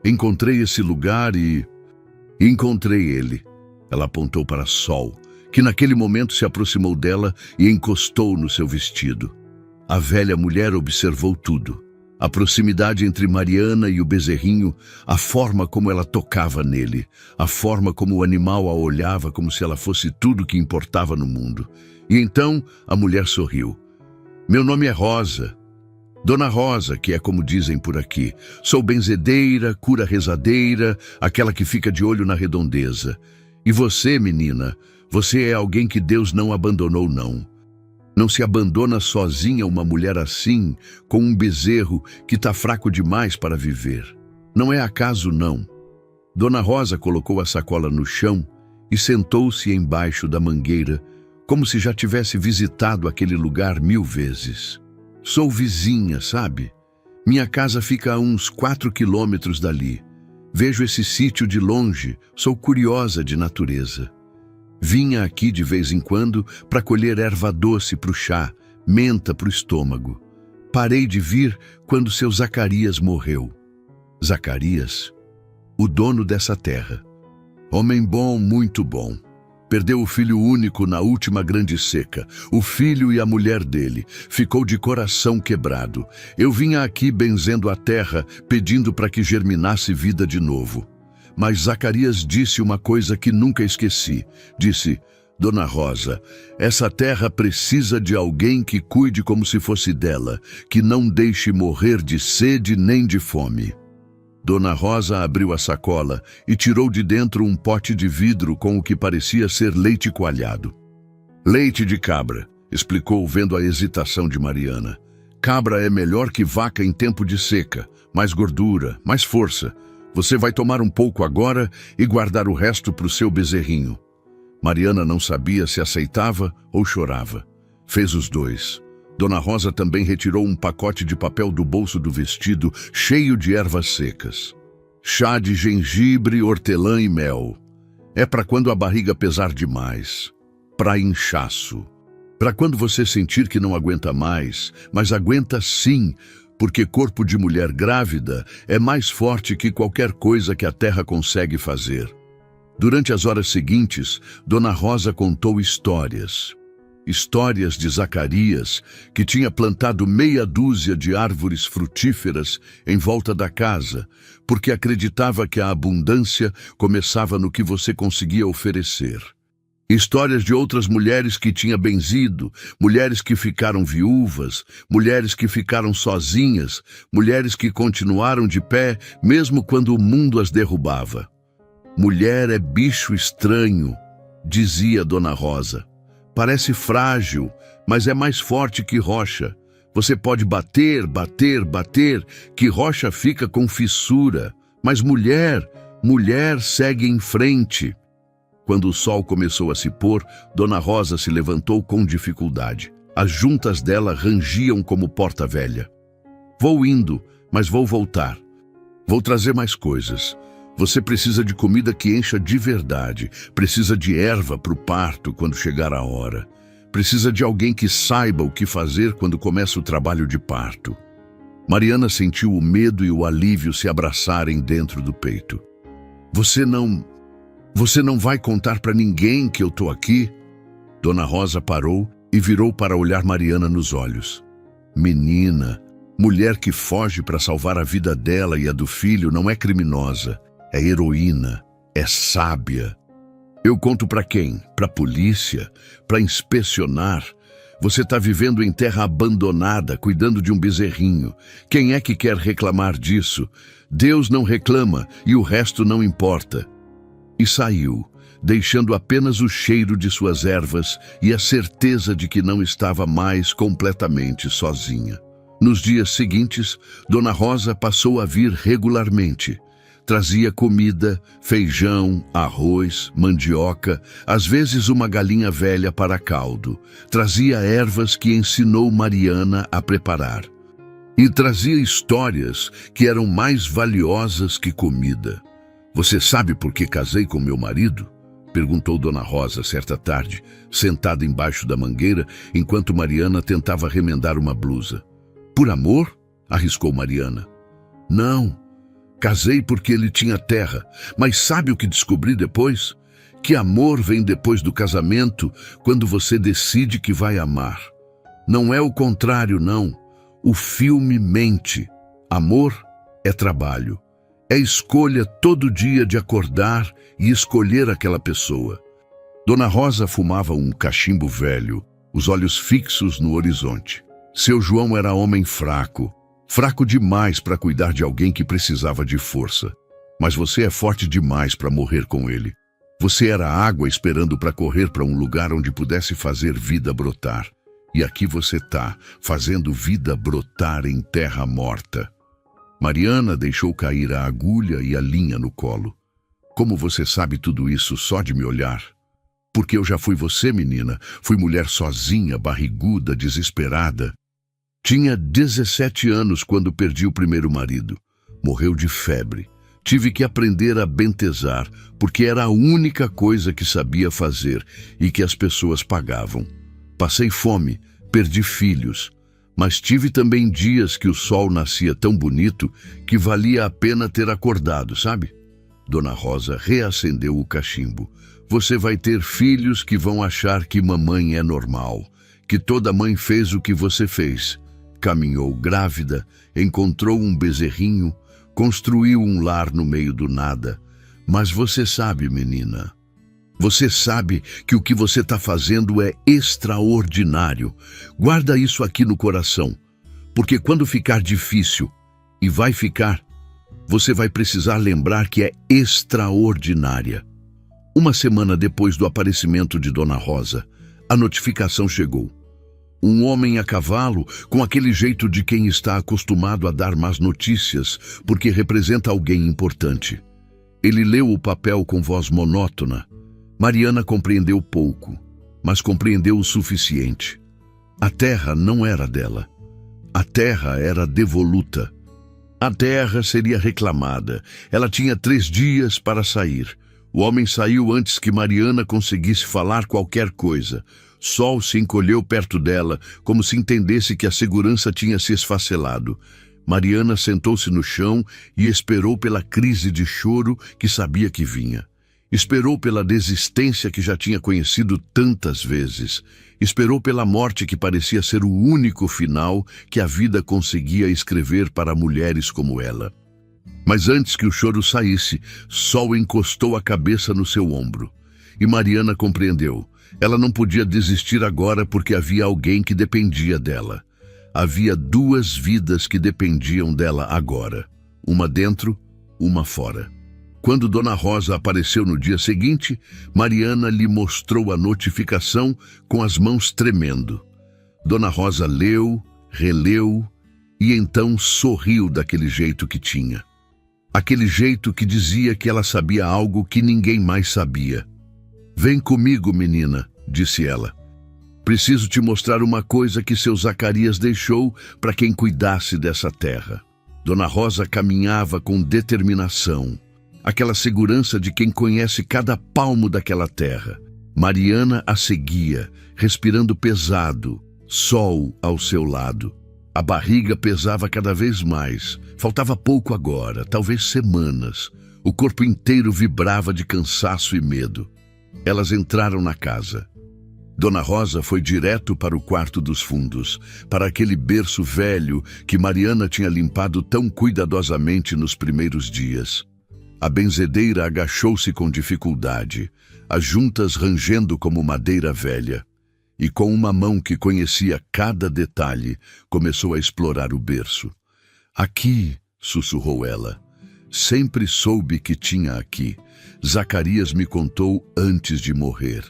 Encontrei esse lugar e encontrei ele." Ela apontou para Sol, que naquele momento se aproximou dela e encostou no seu vestido. A velha mulher observou tudo. A proximidade entre Mariana e o bezerrinho, a forma como ela tocava nele, a forma como o animal a olhava como se ela fosse tudo que importava no mundo. E então a mulher sorriu. "Meu nome é Rosa. Dona Rosa, que é como dizem por aqui. Sou benzedeira, cura rezadeira, aquela que fica de olho na redondeza. E você, menina, você é alguém que Deus não abandonou, não. Não se abandona sozinha uma mulher assim, com um bezerro que está fraco demais para viver. Não é acaso, não." Dona Rosa colocou a sacola no chão e sentou-se embaixo da mangueira, como se já tivesse visitado aquele lugar 1000 vezes. "Sou vizinha, sabe? Minha casa fica a uns 4 quilômetros dali. Vejo esse sítio de longe, sou curiosa de natureza. Vinha aqui de vez em quando para colher erva doce para o chá, menta para o estômago. Parei de vir quando seu Zacarias morreu." Zacarias, o dono dessa terra. Homem bom, muito bom. Perdeu o filho único na última grande seca, o filho e a mulher dele. Ficou de coração quebrado. Eu vinha aqui benzendo a terra, pedindo para que germinasse vida de novo. Mas Zacarias disse uma coisa que nunca esqueci. Disse: Dona Rosa, essa terra precisa de alguém que cuide como se fosse dela, que não deixe morrer de sede nem de fome. Dona Rosa abriu a sacola e tirou de dentro um pote de vidro com o que parecia ser leite coalhado. Leite de cabra, explicou vendo a hesitação de Mariana. Cabra é melhor que vaca em tempo de seca, mais gordura, mais força. Você vai tomar um pouco agora e guardar o resto para o seu bezerrinho. Mariana não sabia se aceitava ou chorava. Fez os dois. Dona Rosa também retirou um pacote de papel do bolso do vestido, cheio de ervas secas. Chá de gengibre, hortelã e mel. É para quando a barriga pesar demais. Para inchaço. Para quando você sentir que não aguenta mais, mas aguenta sim, porque corpo de mulher grávida é mais forte que qualquer coisa que a terra consegue fazer. Durante as horas seguintes, Dona Rosa contou histórias. Histórias de Zacarias, que tinha plantado meia dúzia de árvores frutíferas em volta da casa, porque acreditava que a abundância começava no que você conseguia oferecer. Histórias de outras mulheres que tinha benzido, mulheres que ficaram viúvas, mulheres que ficaram sozinhas, mulheres que continuaram de pé mesmo quando o mundo as derrubava. Mulher é bicho estranho, dizia Dona Rosa. Parece frágil, mas é mais forte que rocha. Você pode bater, bater, bater, que rocha fica com fissura. Mas mulher segue em frente. Quando o sol começou a se pôr, Dona Rosa se levantou com dificuldade. As juntas dela rangiam como porta velha. Vou indo, mas vou voltar. Vou trazer mais coisas. Você precisa de comida que encha de verdade. Precisa de erva para o parto quando chegar a hora. Precisa de alguém que saiba o que fazer quando começa o trabalho de parto. Mariana sentiu o medo e o alívio se abraçarem dentro do peito. Você não vai contar para ninguém que eu tô aqui? Dona Rosa parou e virou para olhar Mariana nos olhos. Menina, mulher que foge para salvar a vida dela e a do filho não é criminosa. É heroína, é sábia. Eu conto para quem? Para a polícia? Para inspecionar? Você está vivendo em terra abandonada, cuidando de um bezerrinho. Quem é que quer reclamar disso? Deus não reclama e o resto não importa. E saiu, deixando apenas o cheiro de suas ervas e a certeza de que não estava mais completamente sozinha. Nos dias seguintes, Dona Rosa passou a vir regularmente. Trazia comida, feijão, arroz, mandioca, às vezes uma galinha velha para caldo. Trazia ervas que ensinou Mariana a preparar. E trazia histórias que eram mais valiosas que comida. Você sabe por que casei com meu marido? Perguntou Dona Rosa certa tarde, sentada embaixo da mangueira, enquanto Mariana tentava remendar uma blusa. Por amor? Arriscou Mariana. Não. Casei porque ele tinha terra, mas sabe o que descobri depois? Que amor vem depois do casamento, quando você decide que vai amar. Não é o contrário, não. O filme mente. Amor é trabalho. É escolha todo dia de acordar e escolher aquela pessoa. Dona Rosa fumava um cachimbo velho, os olhos fixos no horizonte. Seu João era homem fraco. Fraco demais para cuidar de alguém que precisava de força. Mas você é forte demais para morrer com ele. Você era água esperando para correr para um lugar onde pudesse fazer vida brotar. E aqui você tá, fazendo vida brotar em terra morta. Mariana deixou cair a agulha e a linha no colo. Como você sabe tudo isso só de me olhar? Porque eu já fui você, menina. Fui mulher sozinha, barriguda, desesperada. Tinha 17 anos quando perdi o primeiro marido. Morreu de febre. Tive que aprender a bentezar, porque era a única coisa que sabia fazer e que as pessoas pagavam. Passei fome, perdi filhos, Mas tive também dias que o sol nascia tão bonito que valia a pena ter acordado, sabe? Dona Rosa reacendeu o cachimbo. Você vai ter filhos que vão achar que mamãe é normal, que toda mãe fez o que você fez. Caminhou grávida, encontrou um bezerrinho, construiu um lar no meio do nada. Mas você sabe, menina, você sabe que o que você está fazendo é extraordinário. Guarda isso aqui no coração, porque quando ficar difícil, e vai ficar, você vai precisar lembrar que é extraordinária. Uma semana depois do aparecimento de Dona Rosa, a notificação chegou. Um homem a cavalo, com aquele jeito de quem está acostumado a dar más notícias, porque representa alguém importante. Ele leu o papel com voz monótona. Mariana compreendeu pouco, mas compreendeu o suficiente. A terra não era dela. A terra era devoluta. A terra seria reclamada. Ela tinha 3 dias para sair. O homem saiu antes que Mariana conseguisse falar qualquer coisa. Sol se encolheu perto dela, como se entendesse que a segurança tinha se esfacelado. Mariana sentou-se no chão e esperou pela crise de choro que sabia que vinha. Esperou pela desistência que já tinha conhecido tantas vezes. Esperou pela morte que parecia ser o único final que a vida conseguia escrever para mulheres como ela. Mas antes que o choro saísse, Sol encostou a cabeça no seu ombro. E Mariana compreendeu. Ela não podia desistir agora porque havia alguém que dependia dela. Havia 2 vidas que dependiam dela agora. Uma dentro, uma fora. Quando Dona Rosa apareceu no dia seguinte, Mariana lhe mostrou a notificação com as mãos tremendo. Dona Rosa leu, releu e então sorriu daquele jeito que tinha. Aquele jeito que dizia que ela sabia algo que ninguém mais sabia. "Vem comigo, menina", disse ela. "Preciso te mostrar uma coisa que seu Zacarias deixou para quem cuidasse dessa terra." Dona Rosa caminhava com determinação, aquela segurança de quem conhece cada palmo daquela terra. Mariana a seguia, respirando pesado, Sol ao seu lado. A barriga pesava cada vez mais. Faltava pouco agora, talvez semanas. O corpo inteiro vibrava de cansaço e medo. Elas entraram na casa. Dona Rosa foi direto para o quarto dos fundos, para aquele berço velho que Mariana tinha limpado tão cuidadosamente nos primeiros dias. A benzedeira agachou-se com dificuldade, as juntas rangendo como madeira velha. E com uma mão que conhecia cada detalhe, começou a explorar o berço. "Aqui", sussurrou ela. "Sempre soube que tinha aqui. Zacarias me contou antes de morrer."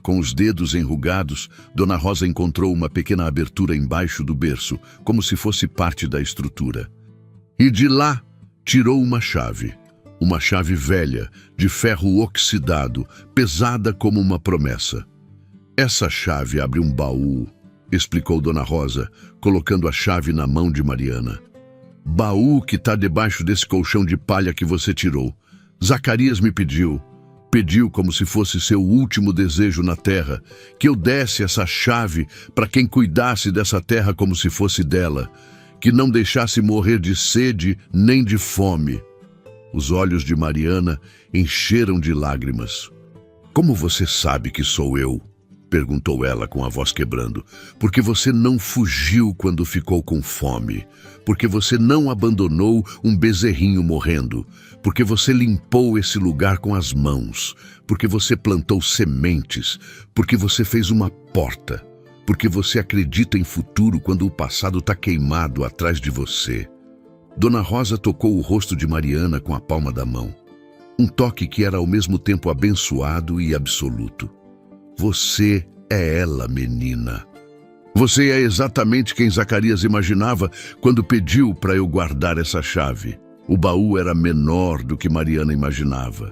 Com os dedos enrugados, Dona Rosa encontrou uma pequena abertura embaixo do berço, como se fosse parte da estrutura. E de lá, tirou uma chave velha, de ferro oxidado, pesada como uma promessa. "Essa chave abre um baú", explicou Dona Rosa, colocando a chave na mão de Mariana. "Baú que está debaixo desse colchão de palha que você tirou. Zacarias me pediu como se fosse seu último desejo na terra, que eu desse essa chave para quem cuidasse dessa terra como se fosse dela, que não deixasse morrer de sede nem de fome." Os olhos de Mariana encheram de lágrimas. "Como você sabe que sou eu?" perguntou ela com a voz quebrando. "Porque você não fugiu quando ficou com fome. Porque você não abandonou um bezerrinho morrendo. Porque você limpou esse lugar com as mãos. Porque você plantou sementes. Porque você fez uma porta. Porque você acredita em futuro quando o passado está queimado atrás de você." Dona Rosa tocou o rosto de Mariana com a palma da mão. Um toque que era ao mesmo tempo abençoado e absoluto. "Você é ela, menina. Você é exatamente quem Zacarias imaginava quando pediu para eu guardar essa chave." O baú era menor do que Mariana imaginava.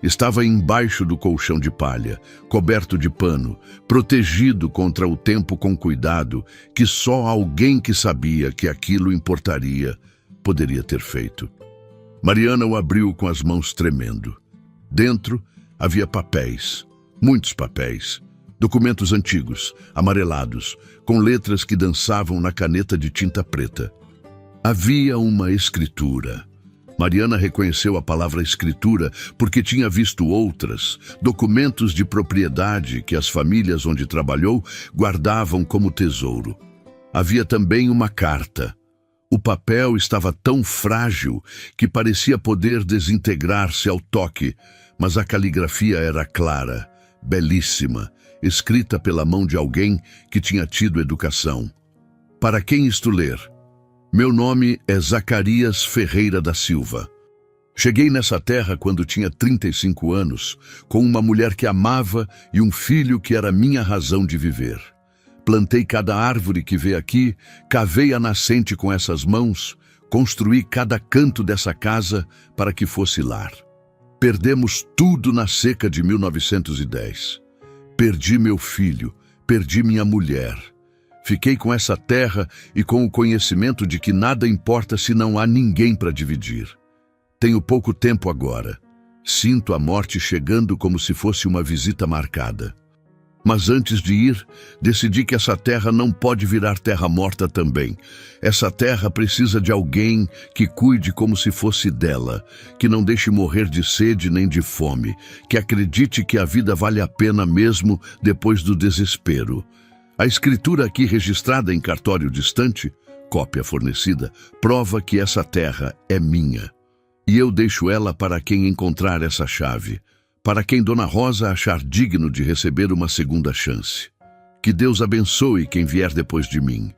Estava embaixo do colchão de palha, coberto de pano, protegido contra o tempo com cuidado que só alguém que sabia que aquilo importaria poderia ter feito. Mariana o abriu com as mãos tremendo. Dentro havia papéis, muitos papéis, Documentos antigos, amarelados, com letras que dançavam na caneta de tinta preta. Havia uma escritura. Mariana reconheceu a palavra escritura porque tinha visto outras, documentos de propriedade que as famílias onde trabalhou guardavam como tesouro. Havia também uma carta. O papel estava tão frágil que parecia poder desintegrar-se ao toque, mas a caligrafia era clara, belíssima, escrita pela mão de alguém que tinha tido educação. Para quem isto ler? Meu nome é Zacarias Ferreira da Silva. Cheguei nessa terra quando tinha 35 anos, com uma mulher que amava e um filho que era minha razão de viver. Plantei cada árvore que vê aqui, cavei a nascente com essas mãos, construí cada canto dessa casa para que fosse lar. Perdemos tudo na seca de 1910. Perdi meu filho, perdi minha mulher. Fiquei com essa terra e com o conhecimento de que nada importa se não há ninguém para dividir. Tenho pouco tempo agora. Sinto a morte chegando como se fosse uma visita marcada. Mas antes de ir, decidi que essa terra não pode virar terra morta também. Essa terra precisa de alguém que cuide como se fosse dela, que não deixe morrer de sede nem de fome, que acredite que a vida vale a pena mesmo depois do desespero. A escritura aqui registrada em cartório distante, cópia fornecida, prova que essa terra é minha. E eu deixo ela para quem encontrar essa chave, para quem Dona Rosa achar digno de receber uma segunda chance. Que Deus abençoe quem vier depois de mim.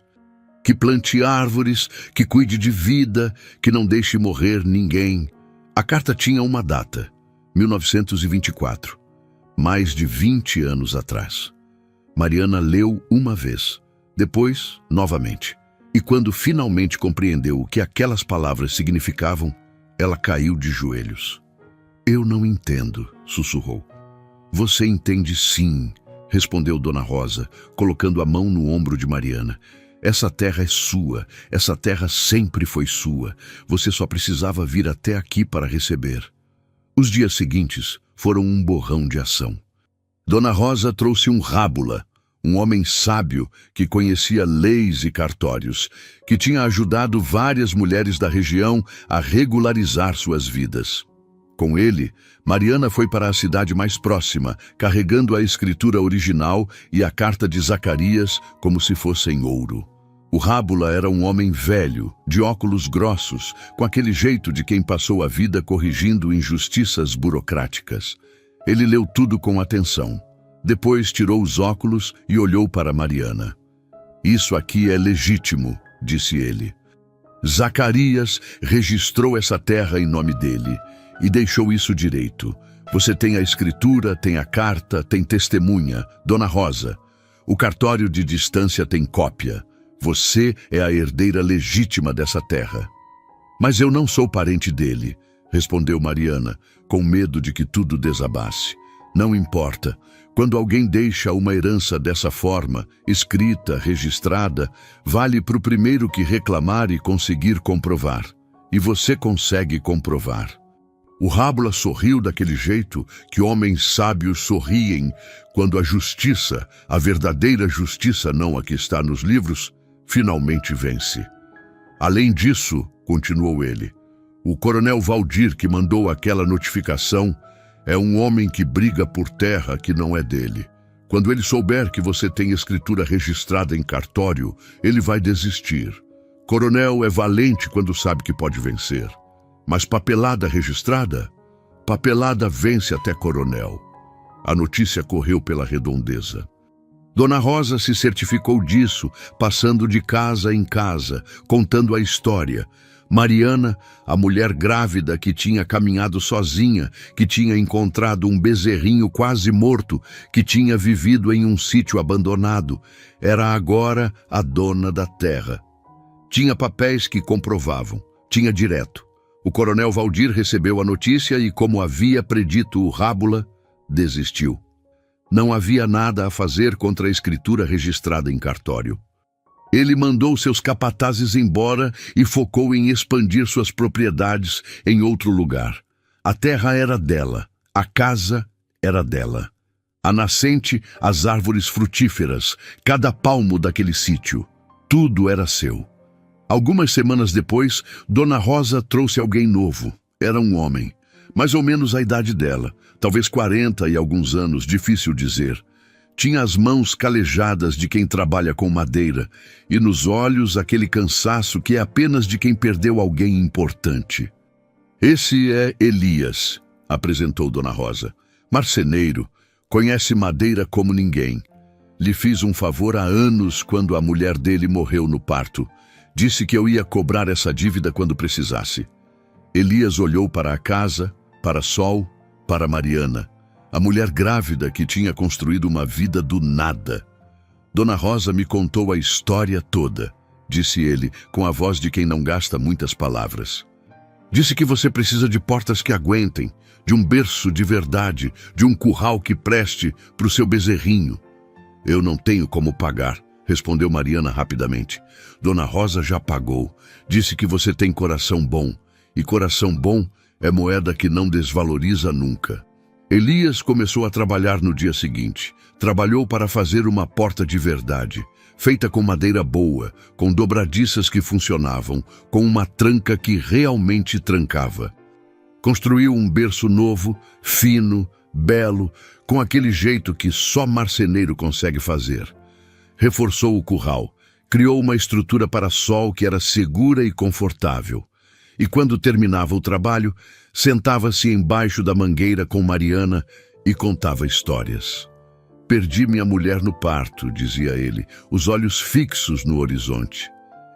Que plante árvores, que cuide de vida, que não deixe morrer ninguém. A carta tinha uma data, 1924, mais de 20 anos atrás. Mariana leu uma vez, depois, novamente. E quando finalmente compreendeu o que aquelas palavras significavam, ela caiu de joelhos. Eu não entendo, sussurrou. Você entende sim, respondeu Dona Rosa, colocando a mão no ombro de Mariana. Essa terra é sua, essa terra sempre foi sua. Você só precisava vir até aqui para receber. Os dias seguintes foram um borrão de ação. Dona Rosa trouxe um rábula, um homem sábio que conhecia leis e cartórios, que tinha ajudado várias mulheres da região a regularizar suas vidas. Com ele, Mariana foi para a cidade mais próxima, carregando a escritura original e a carta de Zacarias como se fossem ouro. O rábula era um homem velho, de óculos grossos, com aquele jeito de quem passou a vida corrigindo injustiças burocráticas. Ele leu tudo com atenção. Depois tirou os óculos e olhou para Mariana. Isso aqui é legítimo, disse ele. Zacarias registrou essa terra em nome dele e deixou isso direito. Você tem a escritura, tem a carta, tem testemunha, Dona Rosa. O cartório de distância tem cópia. Você é a herdeira legítima dessa terra. Mas eu não sou parente dele, respondeu Mariana, com medo de que tudo desabasse. Não importa. Quando alguém deixa uma herança dessa forma, escrita, registrada, vale para o primeiro que reclamar e conseguir comprovar. E você consegue comprovar. O rábula sorriu daquele jeito que homens sábios sorriem quando a justiça, a verdadeira justiça, não a que está nos livros, finalmente vence. Além disso, continuou ele, o coronel Valdir que mandou aquela notificação é um homem que briga por terra que não é dele. Quando ele souber que você tem escritura registrada em cartório, ele vai desistir. Coronel é valente quando sabe que pode vencer. Mas papelada registrada? Papelada vence até coronel. A notícia correu pela redondeza. Dona Rosa se certificou disso, passando de casa em casa, contando a história. Mariana, a mulher grávida que tinha caminhado sozinha, que tinha encontrado um bezerrinho quase morto, que tinha vivido em um sítio abandonado, era agora a dona da terra. Tinha papéis que comprovavam, tinha direto. O coronel Valdir recebeu a notícia e, como havia predito o rábula, desistiu. Não havia nada a fazer contra a escritura registrada em cartório. Ele mandou seus capatazes embora e focou em expandir suas propriedades em outro lugar. A terra era dela, a casa era dela. A nascente, as árvores frutíferas, cada palmo daquele sítio. Tudo era seu. Algumas semanas depois, Dona Rosa trouxe alguém novo. Era um homem, mais ou menos a idade dela, talvez 40 e alguns anos, difícil dizer. Tinha as mãos calejadas de quem trabalha com madeira e nos olhos aquele cansaço que é apenas de quem perdeu alguém importante. Esse é Elias, apresentou Dona Rosa. Marceneiro, conhece madeira como ninguém. Lhe fiz um favor há anos quando a mulher dele morreu no parto. Disse que eu ia cobrar essa dívida quando precisasse. Elias olhou para a casa, para Sol, para Mariana, a mulher grávida que tinha construído uma vida do nada. Dona Rosa me contou a história toda, disse ele, com a voz de quem não gasta muitas palavras. Disse que você precisa de portas que aguentem, de um berço de verdade, de um curral que preste para o seu bezerrinho. Eu não tenho como pagar, respondeu Mariana rapidamente. Dona Rosa já pagou. Disse que você tem coração bom, e coração bom é moeda que não desvaloriza nunca. Elias começou a trabalhar no dia seguinte. Trabalhou para fazer uma porta de verdade, feita com madeira boa, com dobradiças que funcionavam, com uma tranca que realmente trancava. Construiu um berço novo, fino, belo, com aquele jeito que só marceneiro consegue fazer. Reforçou o curral, criou uma estrutura para Sol que era segura e confortável. E quando terminava o trabalho, sentava-se embaixo da mangueira com Mariana e contava histórias. Perdi minha mulher no parto, dizia ele, os olhos fixos no horizonte.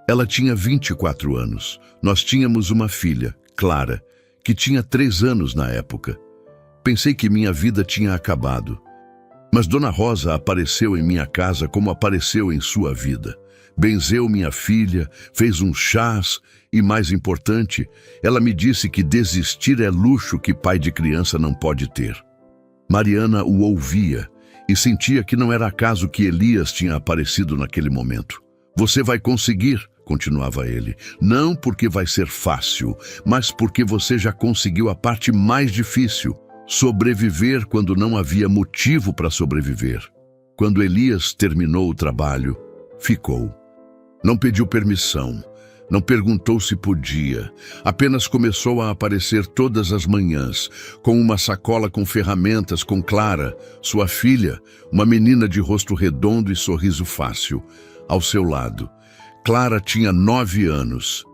Ela tinha 24 anos. Nós tínhamos uma filha, Clara, que tinha 3 anos na época. Pensei que minha vida tinha acabado. Mas Dona Rosa apareceu em minha casa como apareceu em sua vida. Benzeu minha filha, fez uns chás e, mais importante, ela me disse que desistir é luxo que pai de criança não pode ter. Mariana o ouvia e sentia que não era acaso que Elias tinha aparecido naquele momento. Você vai conseguir, continuava ele, não porque vai ser fácil, mas porque você já conseguiu a parte mais difícil, sobreviver quando não havia motivo para sobreviver. Quando Elias terminou o trabalho, ficou. Não pediu permissão, não perguntou se podia, apenas começou a aparecer todas as manhãs, com uma sacola com ferramentas com Clara, sua filha, uma menina de rosto redondo e sorriso fácil, ao seu lado. Clara tinha 9 anos.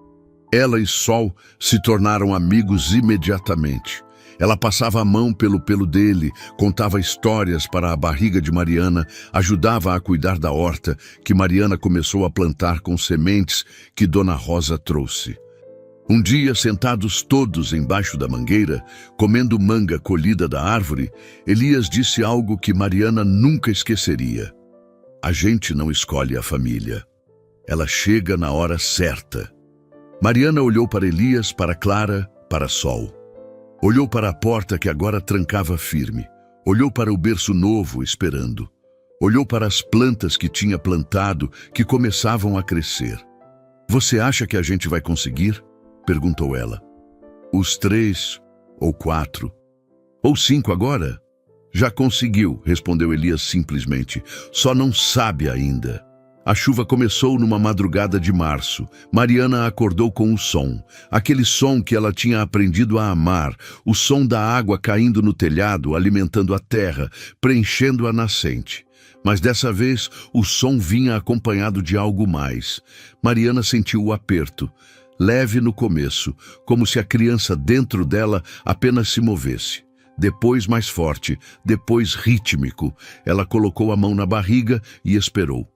Ela e Sol se tornaram amigos imediatamente. Ela passava a mão pelo pelo dele, contava histórias para a barriga de Mariana, ajudava a cuidar da horta que Mariana começou a plantar com sementes que Dona Rosa trouxe. Um dia, sentados todos embaixo da mangueira, comendo manga colhida da árvore, Elias disse algo que Mariana nunca esqueceria. A gente não escolhe a família. Ela chega na hora certa. Mariana olhou para Elias, para Clara, para Sol. Olhou para a porta que agora trancava firme. Olhou para o berço novo, esperando. Olhou para as plantas que tinha plantado, que começavam a crescer. Você acha que a gente vai conseguir? Perguntou ela. Os 3 ou 4 ou 5 agora? Já conseguiu, respondeu Elias simplesmente. Só não sabe ainda. A chuva começou numa madrugada de março. Mariana acordou com o som. Aquele som que ela tinha aprendido a amar. O som da água caindo no telhado, alimentando a terra, preenchendo a nascente. Mas dessa vez, o som vinha acompanhado de algo mais. Mariana sentiu o aperto. Leve no começo, como se a criança dentro dela apenas se movesse. Depois mais forte, depois rítmico. Ela colocou a mão na barriga e esperou.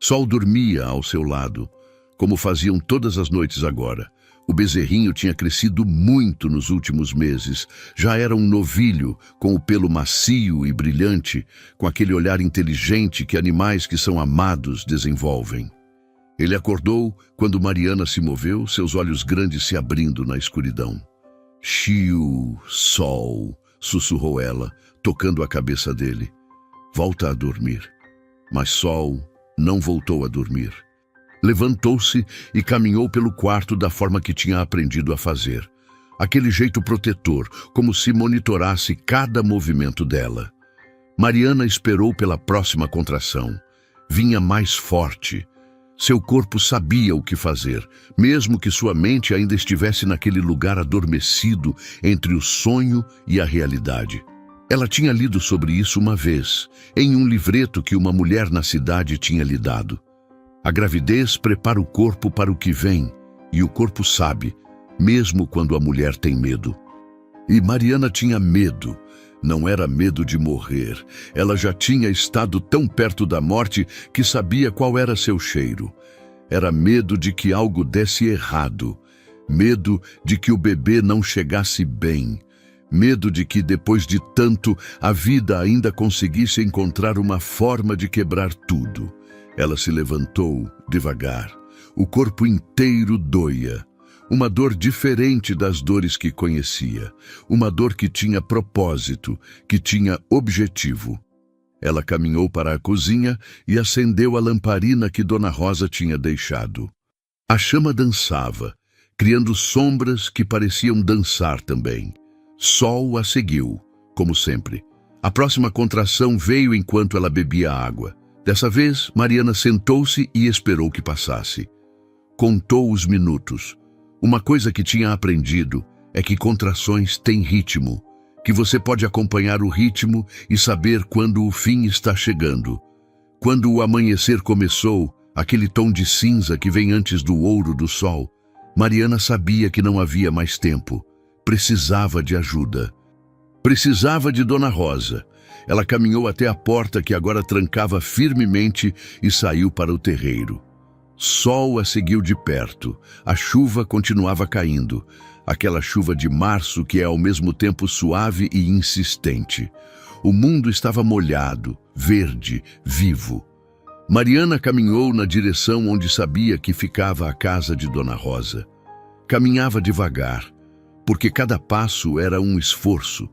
Sol dormia ao seu lado, como faziam todas as noites agora. O bezerrinho tinha crescido muito nos últimos meses. Já era um novilho, com o pelo macio e brilhante, com aquele olhar inteligente que animais que são amados desenvolvem. Ele acordou quando Mariana se moveu, seus olhos grandes se abrindo na escuridão. Chiu, Sol, sussurrou ela, tocando a cabeça dele. Volta a dormir. Mas Sol não voltou a dormir. Levantou-se e caminhou pelo quarto da forma que tinha aprendido a fazer. Aquele jeito protetor, como se monitorasse cada movimento dela. Mariana esperou pela próxima contração. Vinha mais forte. Seu corpo sabia o que fazer, mesmo que sua mente ainda estivesse naquele lugar adormecido entre o sonho e a realidade. Ela tinha lido sobre isso uma vez, em um livreto que uma mulher na cidade tinha lhe dado. A gravidez prepara o corpo para o que vem, e o corpo sabe, mesmo quando a mulher tem medo. E Mariana tinha medo. Não era medo de morrer. Ela já tinha estado tão perto da morte que sabia qual era seu cheiro. Era medo de que algo desse errado. Medo de que o bebê não chegasse bem. Medo de que, depois de tanto, a vida ainda conseguisse encontrar uma forma de quebrar tudo. Ela se levantou devagar. O corpo inteiro doía. Uma dor diferente das dores que conhecia. Uma dor que tinha propósito, que tinha objetivo. Ela caminhou para a cozinha e acendeu a lamparina que Dona Rosa tinha deixado. A chama dançava, criando sombras que pareciam dançar também. Sol a seguiu, como sempre. A próxima contração veio enquanto ela bebia água. Dessa vez, Mariana sentou-se e esperou que passasse. Contou os minutos. Uma coisa que tinha aprendido é que contrações têm ritmo, que você pode acompanhar o ritmo e saber quando o fim está chegando. Quando o amanhecer começou, aquele tom de cinza que vem antes do ouro do sol, Mariana sabia que não havia mais tempo. Precisava de ajuda. Precisava de Dona Rosa. Ela caminhou até a porta que agora trancava firmemente e saiu para o terreiro. Sol a seguiu de perto. A chuva continuava caindo. Aquela chuva de março que é ao mesmo tempo suave e insistente. O mundo estava molhado, verde, vivo. Mariana caminhou na direção onde sabia que ficava a casa de Dona Rosa. Caminhava devagar, porque cada passo era um esforço,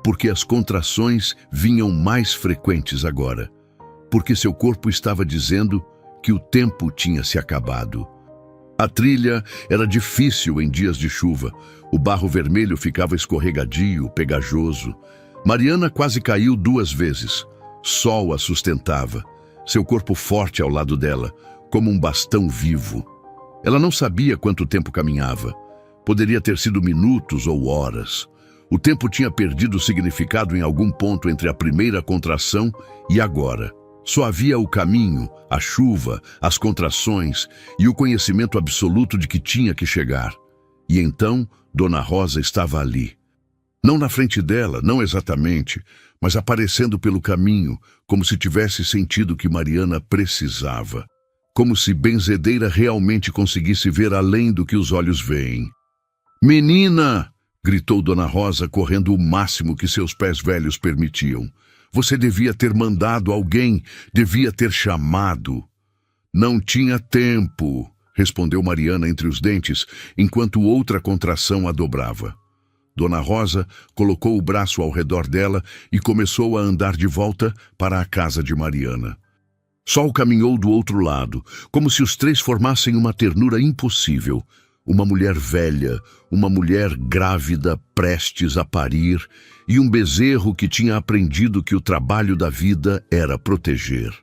porque as contrações vinham mais frequentes agora, porque seu corpo estava dizendo que o tempo tinha se acabado. A trilha era difícil em dias de chuva. O barro vermelho ficava escorregadio, pegajoso. Mariana quase caiu 2 vezes. Sol a sustentava, seu corpo forte ao lado dela, como um bastão vivo. Ela não sabia quanto tempo caminhava. Poderia ter sido minutos ou horas. O tempo tinha perdido significado em algum ponto entre a primeira contração e agora. Só havia o caminho, a chuva, as contrações e o conhecimento absoluto de que tinha que chegar. E então, Dona Rosa estava ali. Não na frente dela, não exatamente, mas aparecendo pelo caminho, como se tivesse sentido que Mariana precisava. Como se Benzedeira realmente conseguisse ver além do que os olhos veem. "Menina!" gritou Dona Rosa, correndo o máximo que seus pés velhos permitiam. "Você devia ter mandado alguém, devia ter chamado." "Não tinha tempo", respondeu Mariana entre os dentes, enquanto outra contração a dobrava. Dona Rosa colocou o braço ao redor dela e começou a andar de volta para a casa de Mariana. Sol caminhou do outro lado, como se os 3 formassem uma ternura impossível. Uma mulher velha, uma mulher grávida prestes a parir e um bezerro que tinha aprendido que o trabalho da vida era proteger.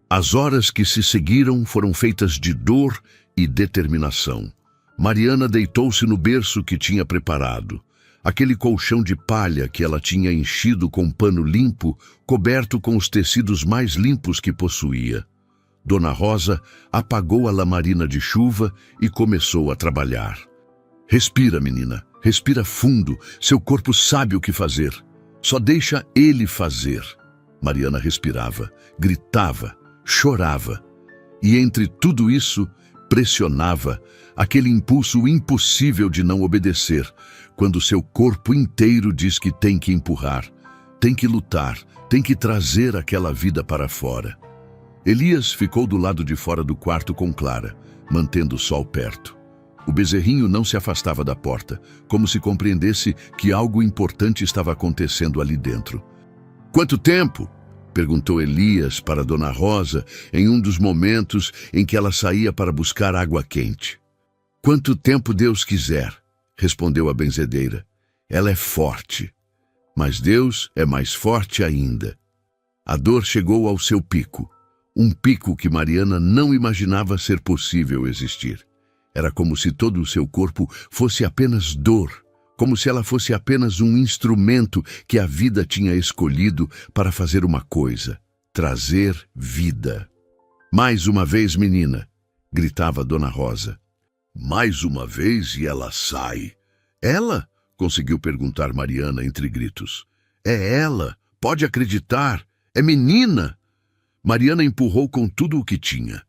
As horas que se seguiram foram feitas de dor e determinação. Mariana deitou-se no berço que tinha preparado. Aquele colchão de palha que ela tinha enchido com pano limpo, coberto com os tecidos mais limpos que possuía. Dona Rosa apagou a lamparina de chuva e começou a trabalhar. "Respira, menina. Respira fundo. Seu corpo sabe o que fazer. Só deixa ele fazer." Mariana respirava, gritava, chorava. E entre tudo isso, pressionava aquele impulso impossível de não obedecer, quando seu corpo inteiro diz que tem que empurrar, tem que lutar, tem que trazer aquela vida para fora. Elias ficou do lado de fora do quarto com Clara, mantendo o Sol perto. O bezerrinho não se afastava da porta, como se compreendesse que algo importante estava acontecendo ali dentro. "Quanto tempo?" perguntou Elias para Dona Rosa em um dos momentos em que ela saía para buscar água quente. "Quanto tempo Deus quiser", respondeu a benzedeira. "Ela é forte, mas Deus é mais forte ainda." A dor chegou ao seu pico. Um pico que Mariana não imaginava ser possível existir. Era como se todo o seu corpo fosse apenas dor, como se ela fosse apenas um instrumento que a vida tinha escolhido para fazer uma coisa: trazer vida. Mais uma vez, menina, gritava Dona Rosa. Mais uma vez e ela sai. Ela? Conseguiu perguntar Mariana entre gritos. É ela, pode acreditar, é menina. Mariana empurrou com tudo o que tinha,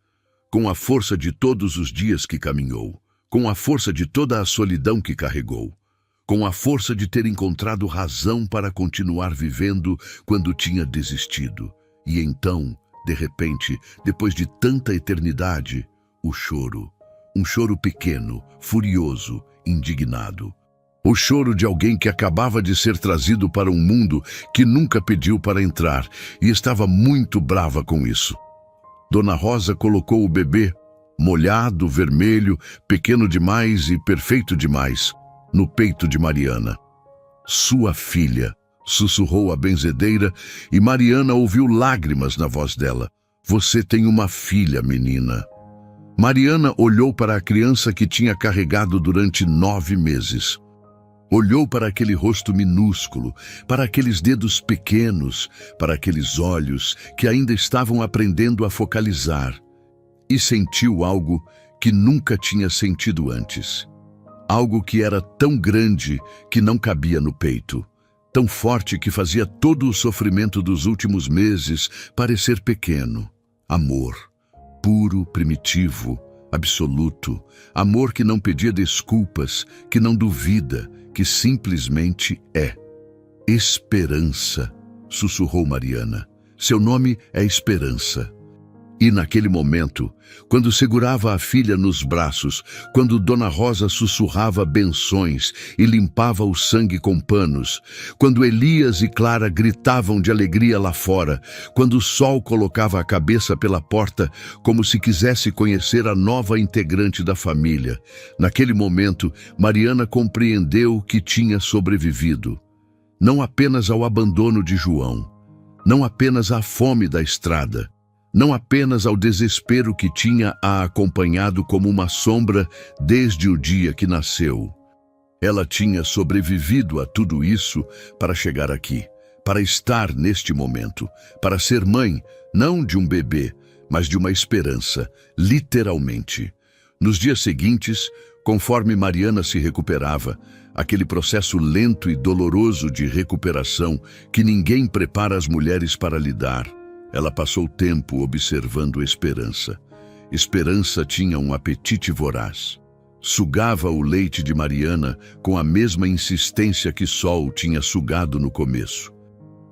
com a força de todos os dias que caminhou, com a força de toda a solidão que carregou, com a força de ter encontrado razão para continuar vivendo quando tinha desistido. E então, de repente, depois de tanta eternidade, o choro. Um choro pequeno, furioso, indignado. O choro de alguém que acabava de ser trazido para um mundo que nunca pediu para entrar e estava muito brava com isso. Dona Rosa colocou o bebê, molhado, vermelho, pequeno demais e perfeito demais, no peito de Mariana. Sua filha, sussurrou a benzedeira, e Mariana ouviu lágrimas na voz dela. Você tem uma filha, menina. Mariana olhou para a criança que tinha carregado durante 9 meses. Olhou para aquele rosto minúsculo, para aqueles dedos pequenos, para aqueles olhos que ainda estavam aprendendo a focalizar, e sentiu algo que nunca tinha sentido antes. Algo que era tão grande que não cabia no peito, tão forte que fazia todo o sofrimento dos últimos meses parecer pequeno. Amor, puro, primitivo, absoluto, amor que não pedia desculpas, que não duvida, que simplesmente é. Esperança, sussurrou Mariana. Seu nome é Esperança. E naquele momento, quando segurava a filha nos braços, quando Dona Rosa sussurrava benções e limpava o sangue com panos, quando Elias e Clara gritavam de alegria lá fora, quando o sol colocava a cabeça pela porta como se quisesse conhecer a nova integrante da família, naquele momento, Mariana compreendeu que tinha sobrevivido, não apenas ao abandono de João, não apenas à fome da estrada, não apenas ao desespero que tinha a acompanhado como uma sombra desde o dia que nasceu. Ela tinha sobrevivido a tudo isso para chegar aqui, para estar neste momento, para ser mãe, não de um bebê, mas de uma esperança, literalmente. Nos dias seguintes, conforme Mariana se recuperava, aquele processo lento e doloroso de recuperação que ninguém prepara as mulheres para lidar, ela passou tempo observando Esperança. Esperança tinha um apetite voraz. Sugava o leite de Mariana com a mesma insistência que Sol tinha sugado no começo.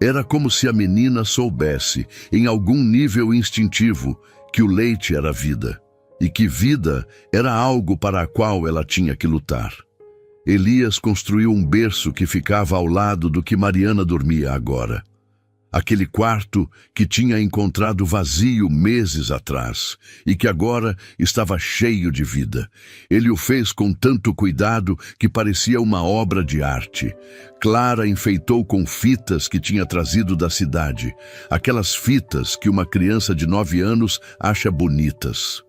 Era como se a menina soubesse, em algum nível instintivo, que o leite era vida, e que vida era algo para a qual ela tinha que lutar. Elias construiu um berço que ficava ao lado do que Mariana dormia agora. Aquele quarto que tinha encontrado vazio meses atrás e que agora estava cheio de vida. Ele o fez com tanto cuidado que parecia uma obra de arte. Clara enfeitou com fitas que tinha trazido da cidade, aquelas fitas que uma criança de 9 anos acha bonitas.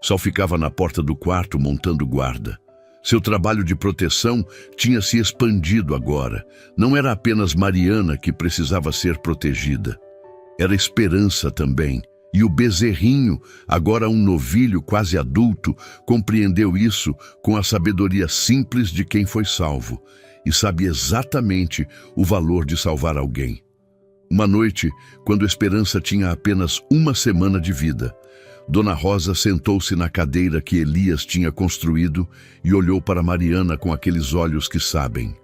Sol ficava na porta do quarto montando guarda. Seu trabalho de proteção tinha se expandido agora. Não era apenas Mariana que precisava ser protegida. Era Esperança também. E o bezerrinho, agora um novilho quase adulto, compreendeu isso com a sabedoria simples de quem foi salvo e sabe exatamente o valor de salvar alguém. Uma noite, quando Esperança tinha apenas 1 semana de vida, Dona Rosa sentou-se na cadeira que Elias tinha construído e olhou para Mariana com aqueles olhos que sabem.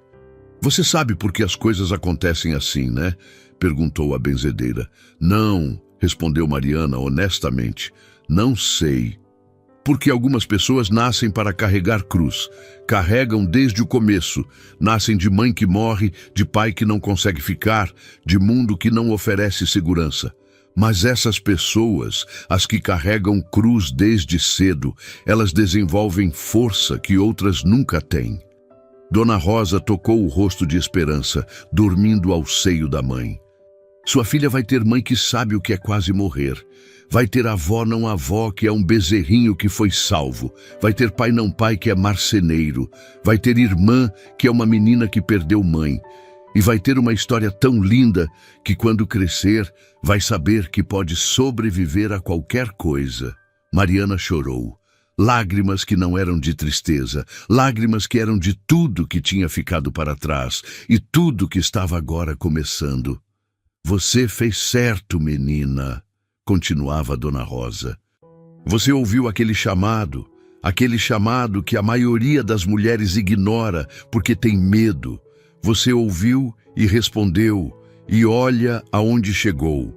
Você sabe por que as coisas acontecem assim, né? Perguntou a benzedeira. Não, respondeu Mariana honestamente. Não sei. Porque algumas pessoas nascem para carregar cruz. Carregam desde o começo. Nascem de mãe que morre, de pai que não consegue ficar, de mundo que não oferece segurança. Mas essas pessoas, as que carregam cruz desde cedo, elas desenvolvem força que outras nunca têm. Dona Rosa tocou o rosto de Esperança, dormindo ao seio da mãe. Sua filha vai ter mãe que sabe o que é quase morrer. Vai ter avó não avó, que é um bezerrinho que foi salvo. Vai ter pai não pai, que é marceneiro. Vai ter irmã, que é uma menina que perdeu mãe. E vai ter uma história tão linda que quando crescer vai saber que pode sobreviver a qualquer coisa. Mariana chorou. Lágrimas que não eram de tristeza, lágrimas que eram de tudo que tinha ficado para trás e tudo que estava agora começando. Você fez certo, menina, continuava Dona Rosa. Você ouviu aquele chamado que a maioria das mulheres ignora porque tem medo. Você ouviu e respondeu, e olha aonde chegou.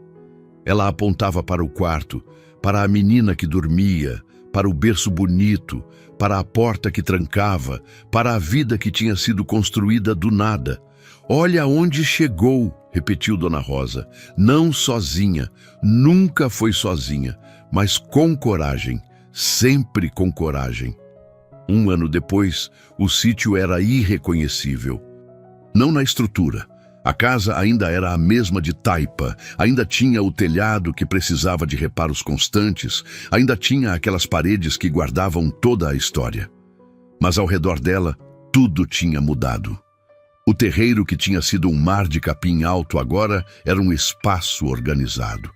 Ela apontava para o quarto, para a menina que dormia, para o berço bonito, para a porta que trancava, para a vida que tinha sido construída do nada. Olha aonde chegou, repetiu Dona Rosa. Não sozinha, nunca foi sozinha, mas com coragem, sempre com coragem. 1 ano depois, o sítio era irreconhecível. Não na estrutura. A casa ainda era a mesma de taipa, ainda tinha o telhado que precisava de reparos constantes, ainda tinha aquelas paredes que guardavam toda a história. Mas ao redor dela, tudo tinha mudado. O terreiro, que tinha sido um mar de capim alto, agora era um espaço organizado.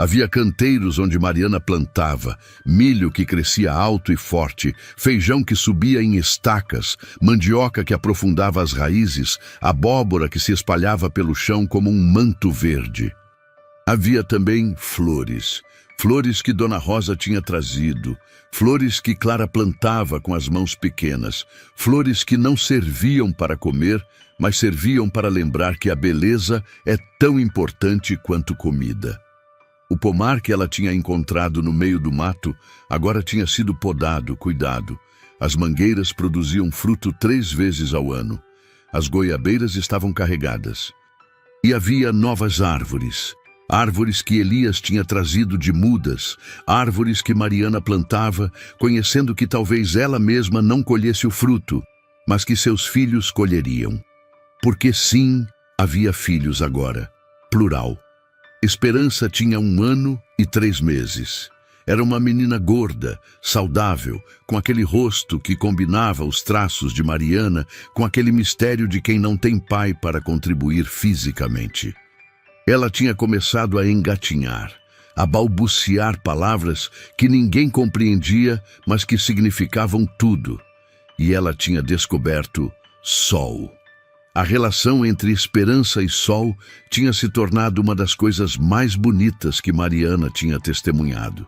Havia canteiros onde Mariana plantava, milho que crescia alto e forte, feijão que subia em estacas, mandioca que aprofundava as raízes, abóbora que se espalhava pelo chão como um manto verde. Havia também flores, flores que Dona Rosa tinha trazido, flores que Clara plantava com as mãos pequenas, flores que não serviam para comer, mas serviam para lembrar que a beleza é tão importante quanto comida. O pomar que ela tinha encontrado no meio do mato agora tinha sido podado, cuidado. As mangueiras produziam fruto 3 vezes ao ano. As goiabeiras estavam carregadas. E havia novas árvores. Árvores que Elias tinha trazido de mudas. Árvores que Mariana plantava, conhecendo que talvez ela mesma não colhesse o fruto, mas que seus filhos colheriam. Porque sim, havia filhos agora. Plural. Esperança tinha 1 ano e 3 meses. Era uma menina gorda, saudável, com aquele rosto que combinava os traços de Mariana com aquele mistério de quem não tem pai para contribuir fisicamente. Ela tinha começado a engatinhar, a balbuciar palavras que ninguém compreendia, mas que significavam tudo. E ela tinha descoberto sol. A relação entre esperança e sol tinha se tornado uma das coisas mais bonitas que Mariana tinha testemunhado.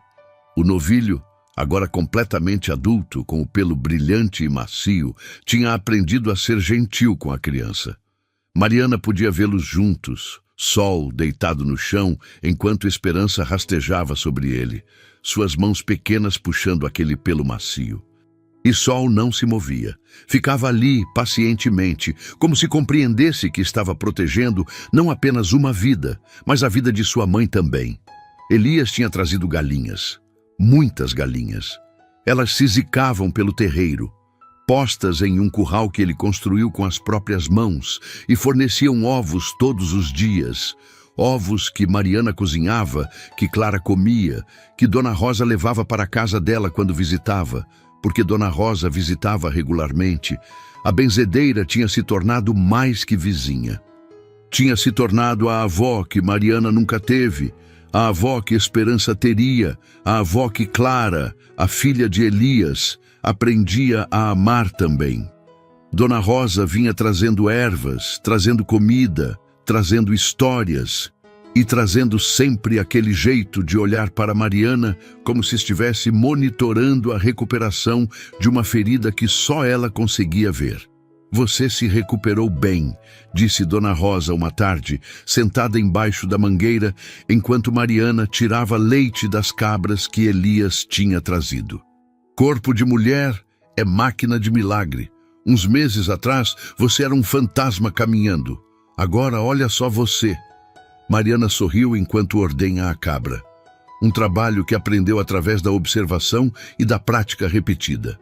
O novilho, agora completamente adulto, com o pelo brilhante e macio, tinha aprendido a ser gentil com a criança. Mariana podia vê-los juntos, Sol deitado no chão, enquanto Esperança rastejava sobre ele, suas mãos pequenas puxando aquele pelo macio. E Sol não se movia. Ficava ali, pacientemente, como se compreendesse que estava protegendo não apenas uma vida, mas a vida de sua mãe também. Elias tinha trazido galinhas, muitas galinhas. Elas se zicavam pelo terreiro, postas em um curral que ele construiu com as próprias mãos, e forneciam ovos todos os dias. Ovos que Mariana cozinhava, que Clara comia, que Dona Rosa levava para a casa dela quando visitava, porque Dona Rosa visitava regularmente. A benzedeira tinha se tornado mais que vizinha. Tinha se tornado a avó que Mariana nunca teve, a avó que Esperança teria, a avó que Clara, a filha de Elias, aprendia a amar também. Dona Rosa vinha trazendo ervas, trazendo comida, trazendo histórias, e trazendo sempre aquele jeito de olhar para Mariana como se estivesse monitorando a recuperação de uma ferida que só ela conseguia ver. "Você se recuperou bem", disse Dona Rosa uma tarde, sentada embaixo da mangueira, enquanto Mariana tirava leite das cabras que Elias tinha trazido. "Corpo de mulher é máquina de milagre. Uns meses atrás você era um fantasma caminhando. Agora olha só você." Mariana sorriu enquanto ordenha a cabra. Um trabalho que aprendeu através da observação e da prática repetida.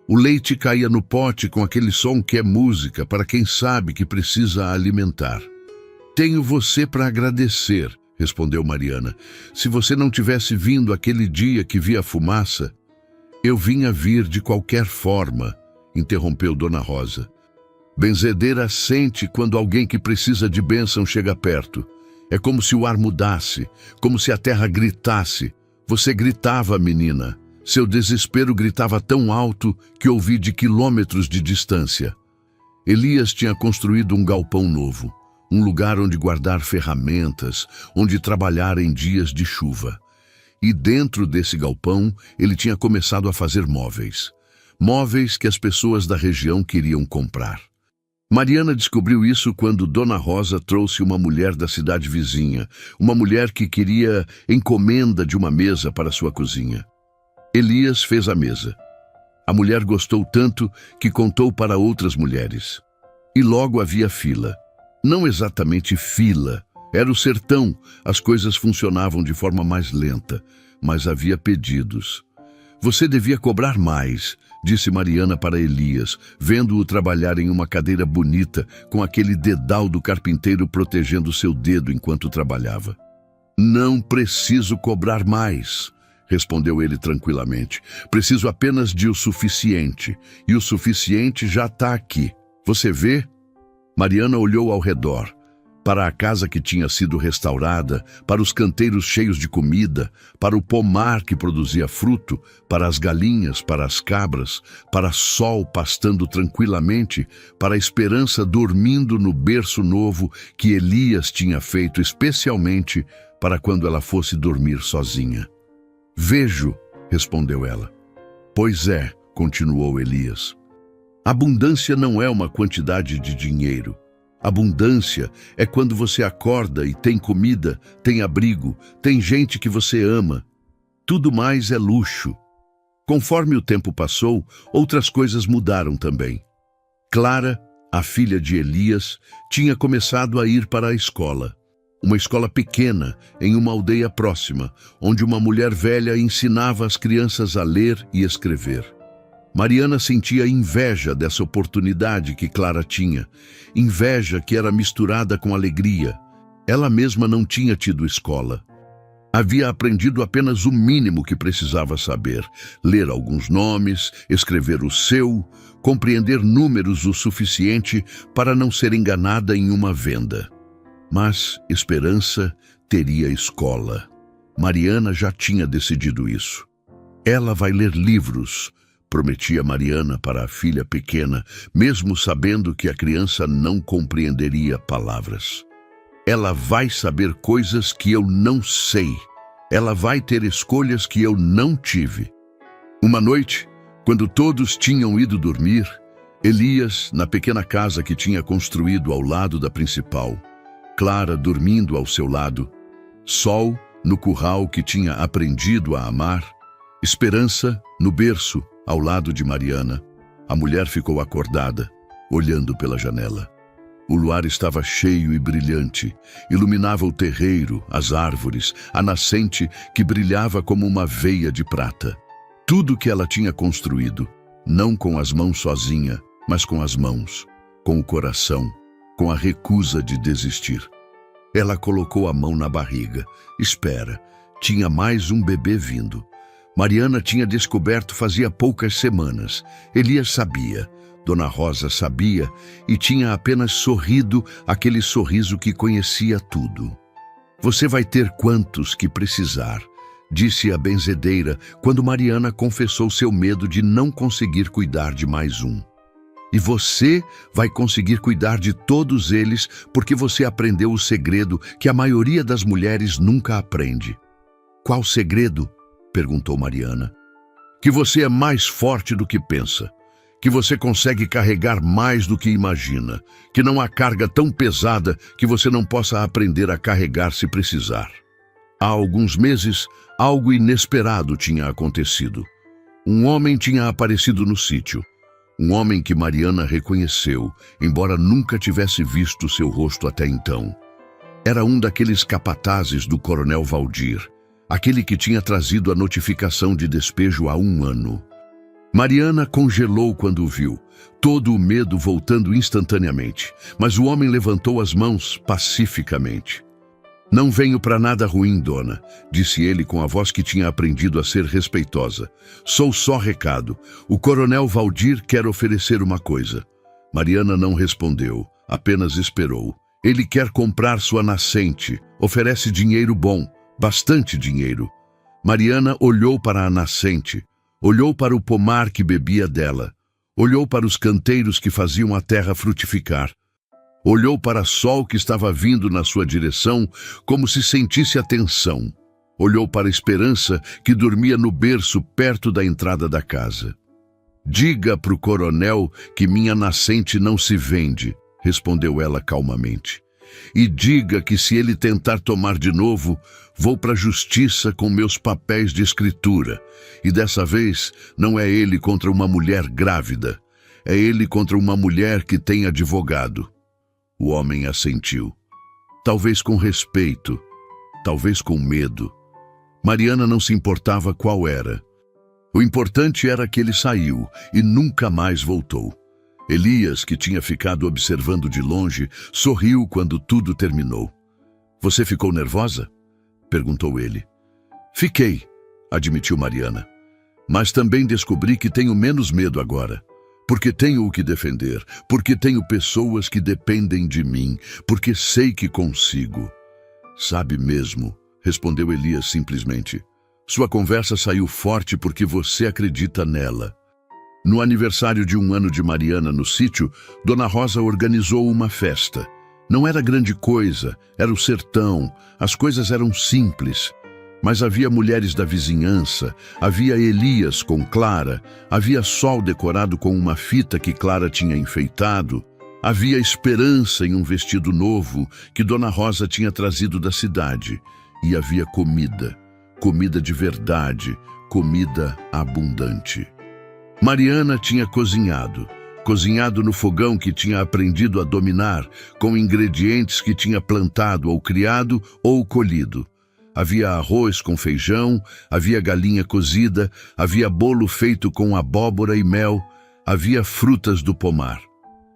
O leite caía no pote com aquele som que é música para quem sabe que precisa alimentar. tenho você para agradecer, respondeu Mariana. Se você não tivesse vindo aquele dia que vi a fumaça, eu vinha vir de qualquer forma, interrompeu Dona Rosa. Benzedeira sente quando alguém que precisa de bênção chega perto. É como se o ar mudasse, como se a terra gritasse. Você gritava, menina. Seu desespero gritava tão alto que ouvi de quilômetros de distância. Elias tinha construído um galpão novo, um lugar onde guardar ferramentas, onde trabalhar em dias de chuva. E dentro desse galpão, ele tinha começado a fazer móveis. Móveis que as pessoas da região queriam comprar. Mariana descobriu isso quando Dona Rosa trouxe uma mulher da cidade vizinha, uma mulher que queria encomenda de uma mesa para sua cozinha. Elias fez a mesa. A mulher gostou tanto que contou para outras mulheres. E logo havia fila. Não exatamente fila, era o sertão, as coisas funcionavam de forma mais lenta, mas havia pedidos. Você devia cobrar mais, disse Mariana para Elias, vendo-o trabalhar em uma cadeira bonita, com aquele dedal do carpinteiro protegendo seu dedo enquanto trabalhava. Não preciso cobrar mais, respondeu ele tranquilamente. Preciso apenas de o suficiente, e o suficiente já está aqui. Você vê? Mariana olhou ao redor, para a casa que tinha sido restaurada, para os canteiros cheios de comida, para o pomar que produzia fruto, para as galinhas, para as cabras, para Sol pastando tranquilamente, para a Esperança dormindo no berço novo que Elias tinha feito especialmente para quando ela fosse dormir sozinha. Vejo, respondeu ela. Pois é, continuou Elias. Abundância não é uma quantidade de dinheiro. Abundância é quando você acorda e tem comida, tem abrigo, tem gente que você ama. Tudo mais é luxo. Conforme o tempo passou, outras coisas mudaram também. Clara, a filha de Elias, tinha começado a ir para a escola. Uma escola pequena, em uma aldeia próxima, onde uma mulher velha ensinava as crianças a ler e escrever. Mariana sentia inveja dessa oportunidade que Clara tinha, inveja que era misturada com alegria. Ela mesma não tinha tido escola. Havia aprendido apenas o mínimo que precisava saber, ler alguns nomes, escrever o seu, compreender números o suficiente para não ser enganada em uma venda. Mas Esperança teria escola. Mariana já tinha decidido isso. Ela vai ler livros, prometia Mariana para a filha pequena, mesmo sabendo que a criança não compreenderia palavras. Ela vai saber coisas que eu não sei. Ela vai ter escolhas que eu não tive. Uma noite, quando todos tinham ido dormir, Elias, na pequena casa que tinha construído ao lado da principal, Clara dormindo ao seu lado, Sol no curral que tinha aprendido a amar, Esperança no berço ao lado de Mariana, a mulher ficou acordada, olhando pela janela. O luar estava cheio e brilhante, iluminava o terreiro, as árvores, a nascente que brilhava como uma veia de prata. Tudo que ela tinha construído, não com as mãos sozinha, mas com as mãos, com o coração, com a recusa de desistir. Ela colocou a mão na barriga. Espera, tinha mais um bebê vindo. Mariana tinha descoberto fazia poucas semanas. Elias sabia, Dona Rosa sabia e tinha apenas sorrido aquele sorriso que conhecia tudo. Você vai ter quantos que precisar, disse a benzedeira quando Mariana confessou seu medo de não conseguir cuidar de mais um. E você vai conseguir cuidar de todos eles porque você aprendeu o segredo que a maioria das mulheres nunca aprende. Qual segredo? Perguntou Mariana. Que você é mais forte do que pensa, que você consegue carregar mais do que imagina, que não há carga tão pesada que você não possa aprender a carregar se precisar. Há alguns meses, algo inesperado tinha acontecido. Um homem tinha aparecido no sítio. Um homem que Mariana reconheceu, embora nunca tivesse visto seu rosto até então. Era um daqueles capatazes do coronel Valdir, aquele que tinha trazido a notificação de despejo há um ano. Mariana congelou quando o viu, todo o medo voltando instantaneamente, mas o homem levantou as mãos pacificamente. Não venho para nada ruim, dona, disse ele com a voz que tinha aprendido a ser respeitosa. Sou só recado. O coronel Valdir quer oferecer uma coisa. Mariana não respondeu, apenas esperou. Ele quer comprar sua nascente, oferece dinheiro bom, bastante dinheiro. Mariana olhou para a nascente, olhou para o pomar que bebia dela, olhou para os canteiros que faziam a terra frutificar. Olhou para o sol que estava vindo na sua direção, como se sentisse a tensão. Olhou para a esperança que dormia no berço perto da entrada da casa. Diga para o coronel que minha nascente não se vende, respondeu ela calmamente. E diga que se ele tentar tomar de novo, vou para a justiça com meus papéis de escritura. E dessa vez não é ele contra uma mulher grávida, é ele contra uma mulher que tem advogado. O homem assentiu. Talvez com respeito, talvez com medo. Mariana não se importava qual era. O importante era que ele saiu e nunca mais voltou. Elias, que tinha ficado observando de longe, sorriu quando tudo terminou. Você ficou nervosa? Perguntou ele. Fiquei, admitiu Mariana. Mas também descobri que tenho menos medo agora. Porque tenho o que defender, porque tenho pessoas que dependem de mim, porque sei que consigo. Sabe mesmo, respondeu Elias simplesmente. Sua conversa saiu forte porque você acredita nela. No aniversário de 1 ano de Mariana no sítio, Dona Rosa organizou uma festa. Não era grande coisa, era o sertão, as coisas eram simples. Mas havia mulheres da vizinhança, havia Elias com Clara, havia sol decorado com uma fita que Clara tinha enfeitado, havia esperança em um vestido novo que Dona Rosa tinha trazido da cidade, e havia comida, comida de verdade, comida abundante. Mariana tinha cozinhado no fogão que tinha aprendido a dominar, com ingredientes que tinha plantado ou criado ou colhido. Havia arroz com feijão, havia galinha cozida, havia bolo feito com abóbora e mel, havia frutas do pomar.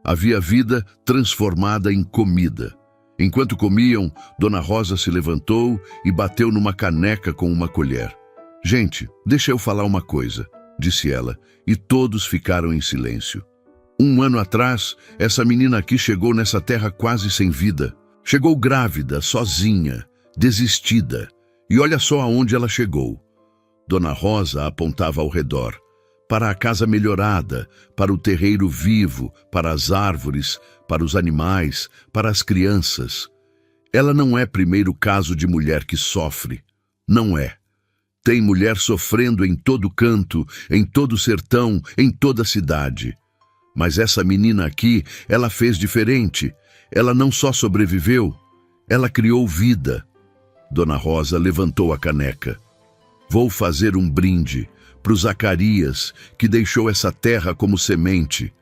Havia vida transformada em comida. Enquanto comiam, Dona Rosa se levantou e bateu numa caneca com uma colher. Gente, deixa eu falar uma coisa, disse ela, e todos ficaram em silêncio. 1 ano atrás, essa menina aqui chegou nessa terra quase sem vida. Chegou grávida, sozinha, desistida. E olha só aonde ela chegou. Dona Rosa apontava ao redor, para a casa melhorada, para o terreiro vivo, para as árvores, para os animais, para as crianças. Ela não é primeiro caso de mulher que sofre. Não é. Tem mulher sofrendo em todo canto, em todo sertão, em toda cidade. Mas essa menina aqui, ela fez diferente. Ela não só sobreviveu, ela criou vida. Dona Rosa levantou a caneca. Vou fazer um brinde para o Zacarias, que deixou essa terra como semente.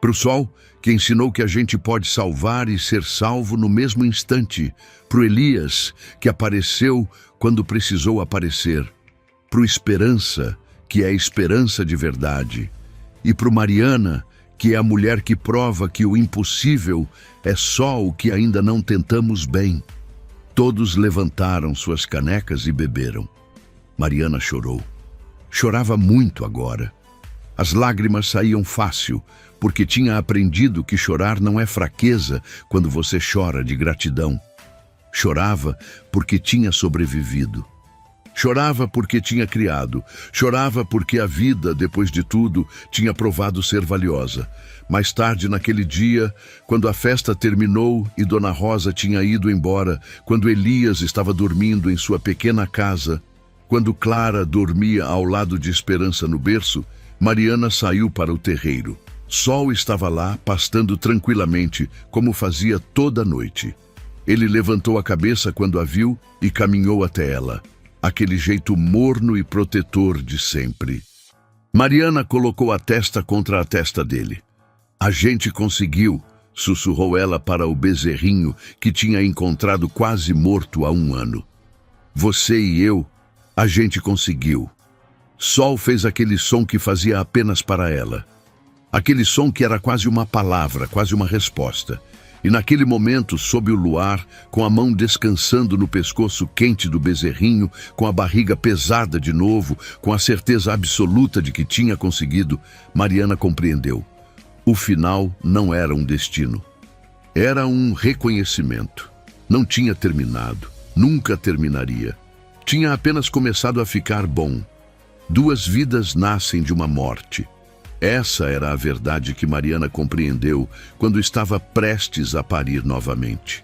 Para o sol, que ensinou que a gente pode salvar e ser salvo no mesmo instante. Para o Elias, que apareceu quando precisou aparecer. Para o Esperança, que é esperança de verdade. E para o Mariana, que é a mulher que prova que o impossível é só o que ainda não tentamos bem. Todos levantaram suas canecas e beberam. Mariana chorou. Chorava muito agora. As lágrimas saíam fácil, porque tinha aprendido que chorar não é fraqueza quando você chora de gratidão. Chorava porque tinha sobrevivido. Chorava porque tinha criado. Chorava porque a vida, depois de tudo, tinha provado ser valiosa. Mais tarde naquele dia, quando a festa terminou e Dona Rosa tinha ido embora, quando Elias estava dormindo em sua pequena casa, quando Clara dormia ao lado de Esperança no berço, Mariana saiu para o terreiro. Sol estava lá, pastando tranquilamente, como fazia toda noite. Ele levantou a cabeça quando a viu e caminhou até ela. Aquele jeito morno e protetor de sempre. Mariana colocou a testa contra a testa dele. A gente conseguiu, sussurrou ela para o bezerrinho que tinha encontrado quase morto há 1 ano. Você e eu, a gente conseguiu. Sol fez aquele som que fazia apenas para ela. Aquele som que era quase uma palavra, quase uma resposta. E naquele momento, sob o luar, com a mão descansando no pescoço quente do bezerrinho, com a barriga pesada de novo, com a certeza absoluta de que tinha conseguido, Mariana compreendeu. O final não era um destino. Era um reconhecimento. Não tinha terminado. Nunca terminaria. Tinha apenas começado a ficar bom. 2 vidas nascem de uma morte. Essa era a verdade que Mariana compreendeu quando estava prestes a parir novamente.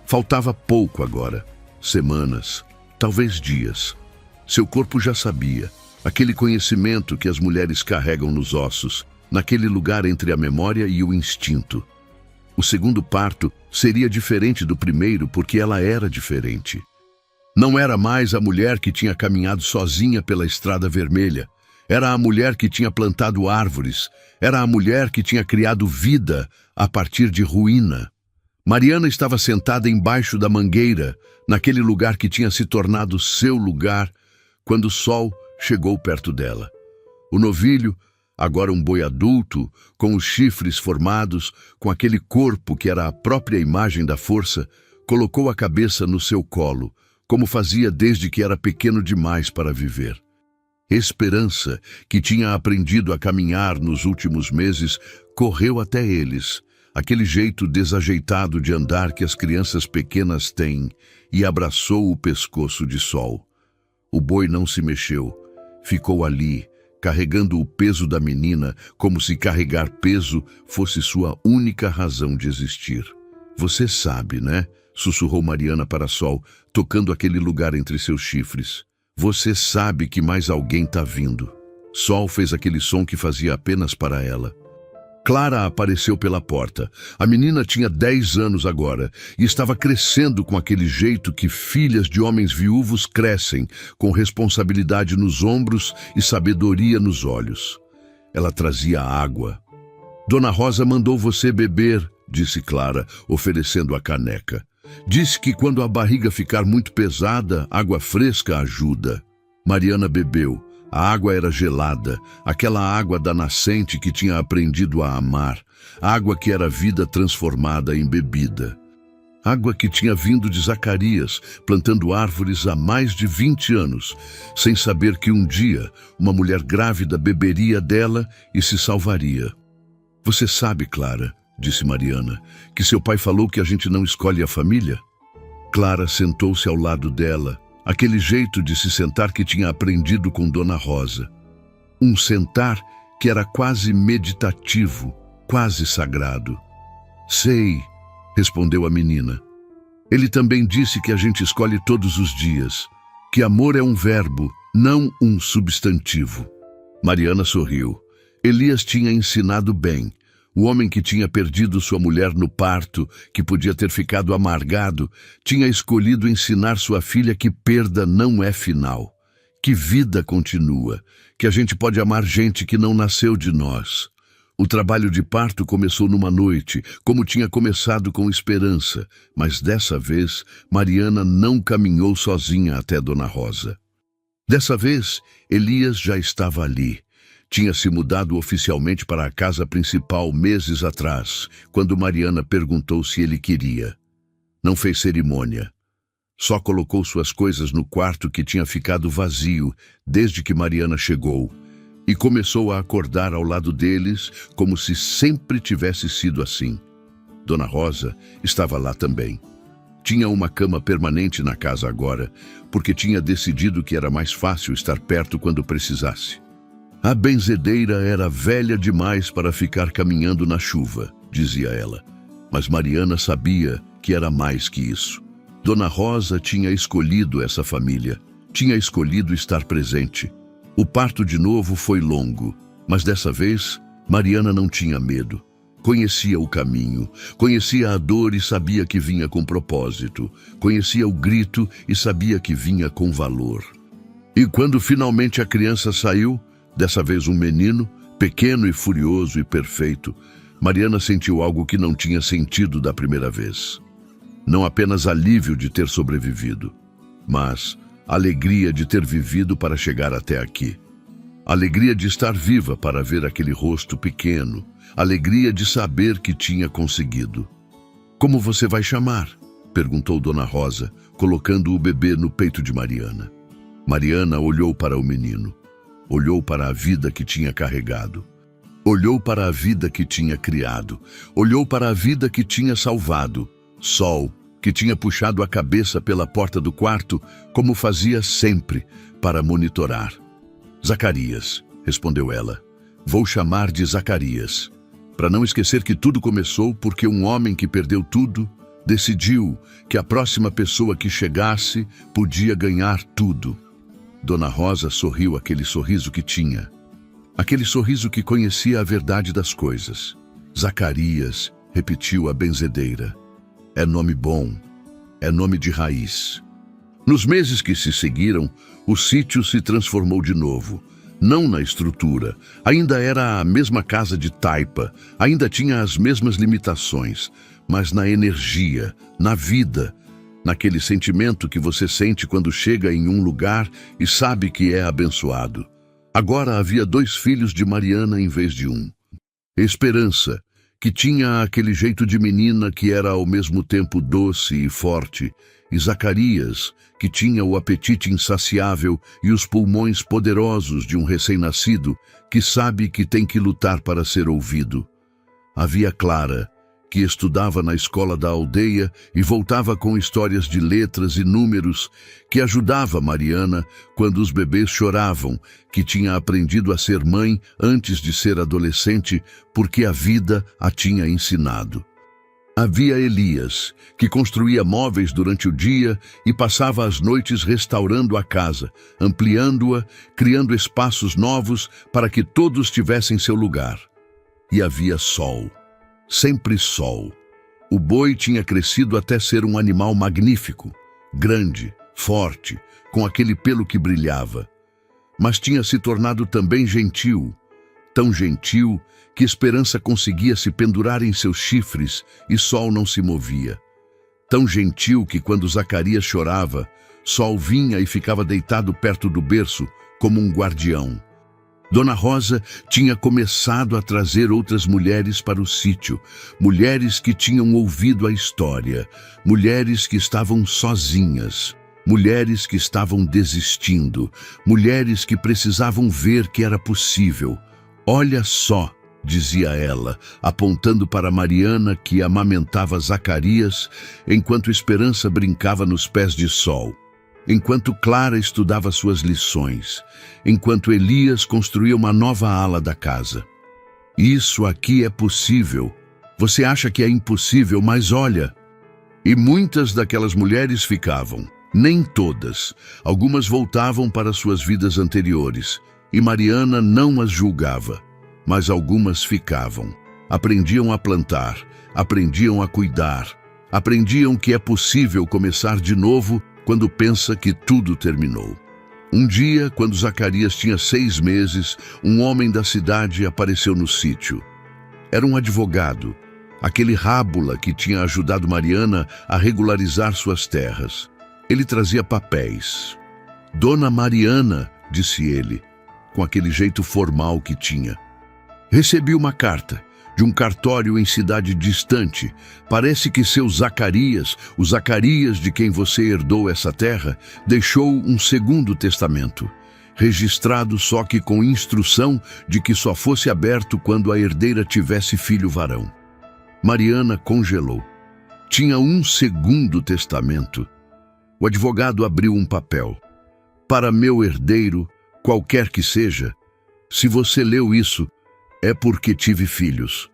Faltava pouco agora, semanas, talvez dias. Seu corpo já sabia, aquele conhecimento que as mulheres carregam nos ossos, naquele lugar entre a memória e o instinto. O segundo parto seria diferente do primeiro porque ela era diferente. Não era mais a mulher que tinha caminhado sozinha pela estrada vermelha. Era a mulher que tinha plantado árvores. Era a mulher que tinha criado vida a partir de ruína. Mariana estava sentada embaixo da mangueira, naquele lugar que tinha se tornado seu lugar, quando o sol chegou perto dela. O novilho, agora um boi adulto, com os chifres formados, com aquele corpo que era a própria imagem da força, colocou a cabeça no seu colo, como fazia desde que era pequeno demais para viver. Esperança, que tinha aprendido a caminhar nos últimos meses, correu até eles, aquele jeito desajeitado de andar que as crianças pequenas têm, e abraçou o pescoço de Sol. O boi não se mexeu, ficou ali, carregando o peso da menina, como se carregar peso fosse sua única razão de existir. Você sabe, né? Sussurrou Mariana para Sol, tocando aquele lugar entre seus chifres. Você sabe que mais alguém está vindo. Sol fez aquele som que fazia apenas para ela. Clara apareceu pela porta. A menina tinha 10 anos agora e estava crescendo com aquele jeito que filhas de homens viúvos crescem, com responsabilidade nos ombros e sabedoria nos olhos. Ela trazia água. Dona Rosa mandou você beber, disse Clara, oferecendo a caneca. Disse que quando a barriga ficar muito pesada, água fresca ajuda. Mariana bebeu. A água era gelada, aquela água da nascente que tinha aprendido a amar, água que era vida transformada em bebida. Água que tinha vindo de Zacarias, plantando árvores há mais de 20 anos, sem saber que um dia uma mulher grávida beberia dela e se salvaria. Você sabe, Clara, disse Mariana, que seu pai falou que a gente não escolhe a família? Clara sentou-se ao lado dela, aquele jeito de se sentar que tinha aprendido com Dona Rosa. Um sentar que era quase meditativo, quase sagrado. Sei, respondeu a menina. Ele também disse que a gente escolhe todos os dias, que amor é um verbo, não um substantivo. Mariana sorriu. Elias tinha ensinado bem. O homem que tinha perdido sua mulher no parto, que podia ter ficado amargado, tinha escolhido ensinar sua filha que perda não é final, que vida continua, que a gente pode amar gente que não nasceu de nós. O trabalho de parto começou numa noite, como tinha começado com esperança, mas dessa vez Mariana não caminhou sozinha até Dona Rosa. Dessa vez, Elias já estava ali. Tinha se mudado oficialmente para a casa principal meses atrás, quando Mariana perguntou se ele queria. Não fez cerimônia. Só colocou suas coisas no quarto que tinha ficado vazio desde que Mariana chegou e começou a acordar ao lado deles como se sempre tivesse sido assim. Dona Rosa estava lá também. Tinha uma cama permanente na casa agora, porque tinha decidido que era mais fácil estar perto quando precisasse. A benzedeira era velha demais para ficar caminhando na chuva, dizia ela. Mas Mariana sabia que era mais que isso. Dona Rosa tinha escolhido essa família, tinha escolhido estar presente. O parto de novo foi longo, mas dessa vez Mariana não tinha medo. Conhecia o caminho, conhecia a dor e sabia que vinha com propósito. Conhecia o grito e sabia que vinha com valor. E quando finalmente a criança saiu, dessa vez um menino, pequeno e furioso e perfeito, Mariana sentiu algo que não tinha sentido da primeira vez. Não apenas alívio de ter sobrevivido, mas alegria de ter vivido para chegar até aqui. Alegria de estar viva para ver aquele rosto pequeno. Alegria de saber que tinha conseguido. Como você vai chamar? Perguntou Dona Rosa, colocando o bebê no peito de Mariana. Mariana olhou para o menino. Olhou para a vida que tinha carregado. Olhou para a vida que tinha criado. Olhou para a vida que tinha salvado. Sol, que tinha puxado a cabeça pela porta do quarto, como fazia sempre, para monitorar. Zacarias, respondeu ela. Vou chamar de Zacarias. Para não esquecer que tudo começou porque um homem que perdeu tudo decidiu que a próxima pessoa que chegasse podia ganhar tudo. Dona Rosa sorriu aquele sorriso que tinha. Aquele sorriso que conhecia a verdade das coisas. Zacarias, repetiu a benzedeira. É nome bom, é nome de raiz. Nos meses que se seguiram, o sítio se transformou de novo. Não na estrutura, ainda era a mesma casa de taipa, ainda tinha as mesmas limitações, mas na energia, na vida, naquele sentimento que você sente quando chega em um lugar e sabe que é abençoado. Agora havia 2 filhos de Mariana em vez de um. Esperança, que tinha aquele jeito de menina que era ao mesmo tempo doce e forte, e Zacarias, que tinha o apetite insaciável e os pulmões poderosos de um recém-nascido que sabe que tem que lutar para ser ouvido. Havia Clara, que estudava na escola da aldeia e voltava com histórias de letras e números, que ajudava Mariana quando os bebês choravam, que tinha aprendido a ser mãe antes de ser adolescente porque a vida a tinha ensinado. Havia Elias, que construía móveis durante o dia e passava as noites restaurando a casa, ampliando-a, criando espaços novos para que todos tivessem seu lugar. E havia Sol, sempre Sol. O boi tinha crescido até ser um animal magnífico, grande, forte, com aquele pelo que brilhava. Mas tinha se tornado também gentil, tão gentil que Esperança conseguia se pendurar em seus chifres e Sol não se movia. Tão gentil que quando Zacarias chorava, Sol vinha e ficava deitado perto do berço, como um guardião. Dona Rosa tinha começado a trazer outras mulheres para o sítio, mulheres que tinham ouvido a história, mulheres que estavam sozinhas, mulheres que estavam desistindo, mulheres que precisavam ver que era possível. Olha só, dizia ela, apontando para Mariana que amamentava Zacarias, enquanto Esperança brincava nos pés de Sol, enquanto Clara estudava suas lições, enquanto Elias construía uma nova ala da casa. Isso aqui é possível. Você acha que é impossível, mas olha. E muitas daquelas mulheres ficavam, nem todas. Algumas voltavam para suas vidas anteriores, e Mariana não as julgava. Mas algumas ficavam, aprendiam a plantar, aprendiam a cuidar, aprendiam que é possível começar de novo quando pensa que tudo terminou. Um dia, quando Zacarias tinha 6 meses, um homem da cidade apareceu no sítio. Era um advogado, aquele rábula que tinha ajudado Mariana a regularizar suas terras. Ele trazia papéis. Dona Mariana, disse ele, com aquele jeito formal que tinha. Recebi uma carta de um cartório em cidade distante. Parece que seu Zacarias, o Zacarias de quem você herdou essa terra, deixou um segundo testamento, registrado só que com instrução de que só fosse aberto quando a herdeira tivesse filho varão. Mariana congelou. Tinha um segundo testamento. O advogado abriu um papel. Para meu herdeiro, qualquer que seja, se você leu isso, é porque tive filhos,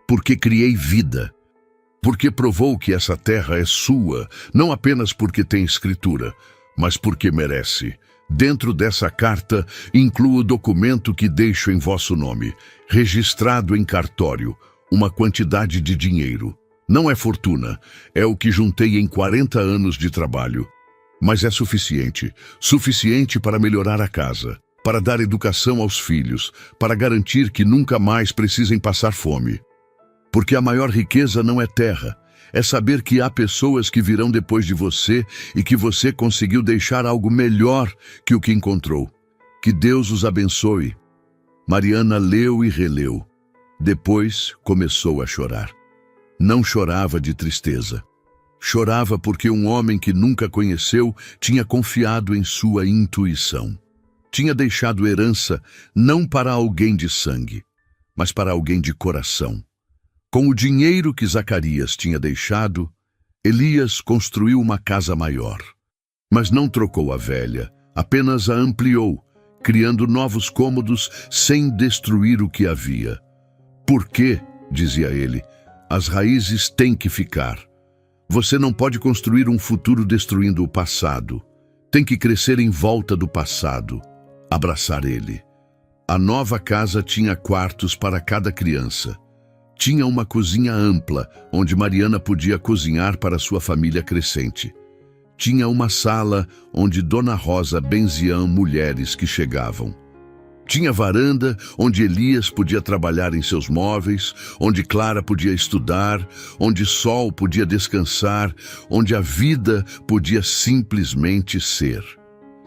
porque criei vida, porque provou que essa terra é sua, não apenas porque tem escritura, mas porque merece. Dentro dessa carta, incluo o documento que deixo em vosso nome, registrado em cartório, uma quantidade de dinheiro. Não é fortuna, é o que juntei em 40 anos de trabalho. Mas é suficiente, suficiente para melhorar a casa, para dar educação aos filhos, para garantir que nunca mais precisem passar fome. Porque a maior riqueza não é terra, é saber que há pessoas que virão depois de você e que você conseguiu deixar algo melhor que o que encontrou. Que Deus os abençoe. Mariana leu e releu. Depois começou a chorar. Não chorava de tristeza. Chorava porque um homem que nunca conheceu tinha confiado em sua intuição. Tinha deixado herança não para alguém de sangue, mas para alguém de coração. Com o dinheiro que Zacarias tinha deixado, Elias construiu uma casa maior. Mas não trocou a velha, apenas a ampliou, criando novos cômodos sem destruir o que havia. Por quê? Dizia ele. As raízes têm que ficar. Você não pode construir um futuro destruindo o passado. Tem que crescer em volta do passado, abraçar ele. A nova casa tinha quartos para cada criança. Tinha uma cozinha ampla, onde Mariana podia cozinhar para sua família crescente. Tinha uma sala onde Dona Rosa benzia mulheres que chegavam. Tinha varanda onde Elias podia trabalhar em seus móveis, onde Clara podia estudar, onde Sol podia descansar, onde a vida podia simplesmente ser.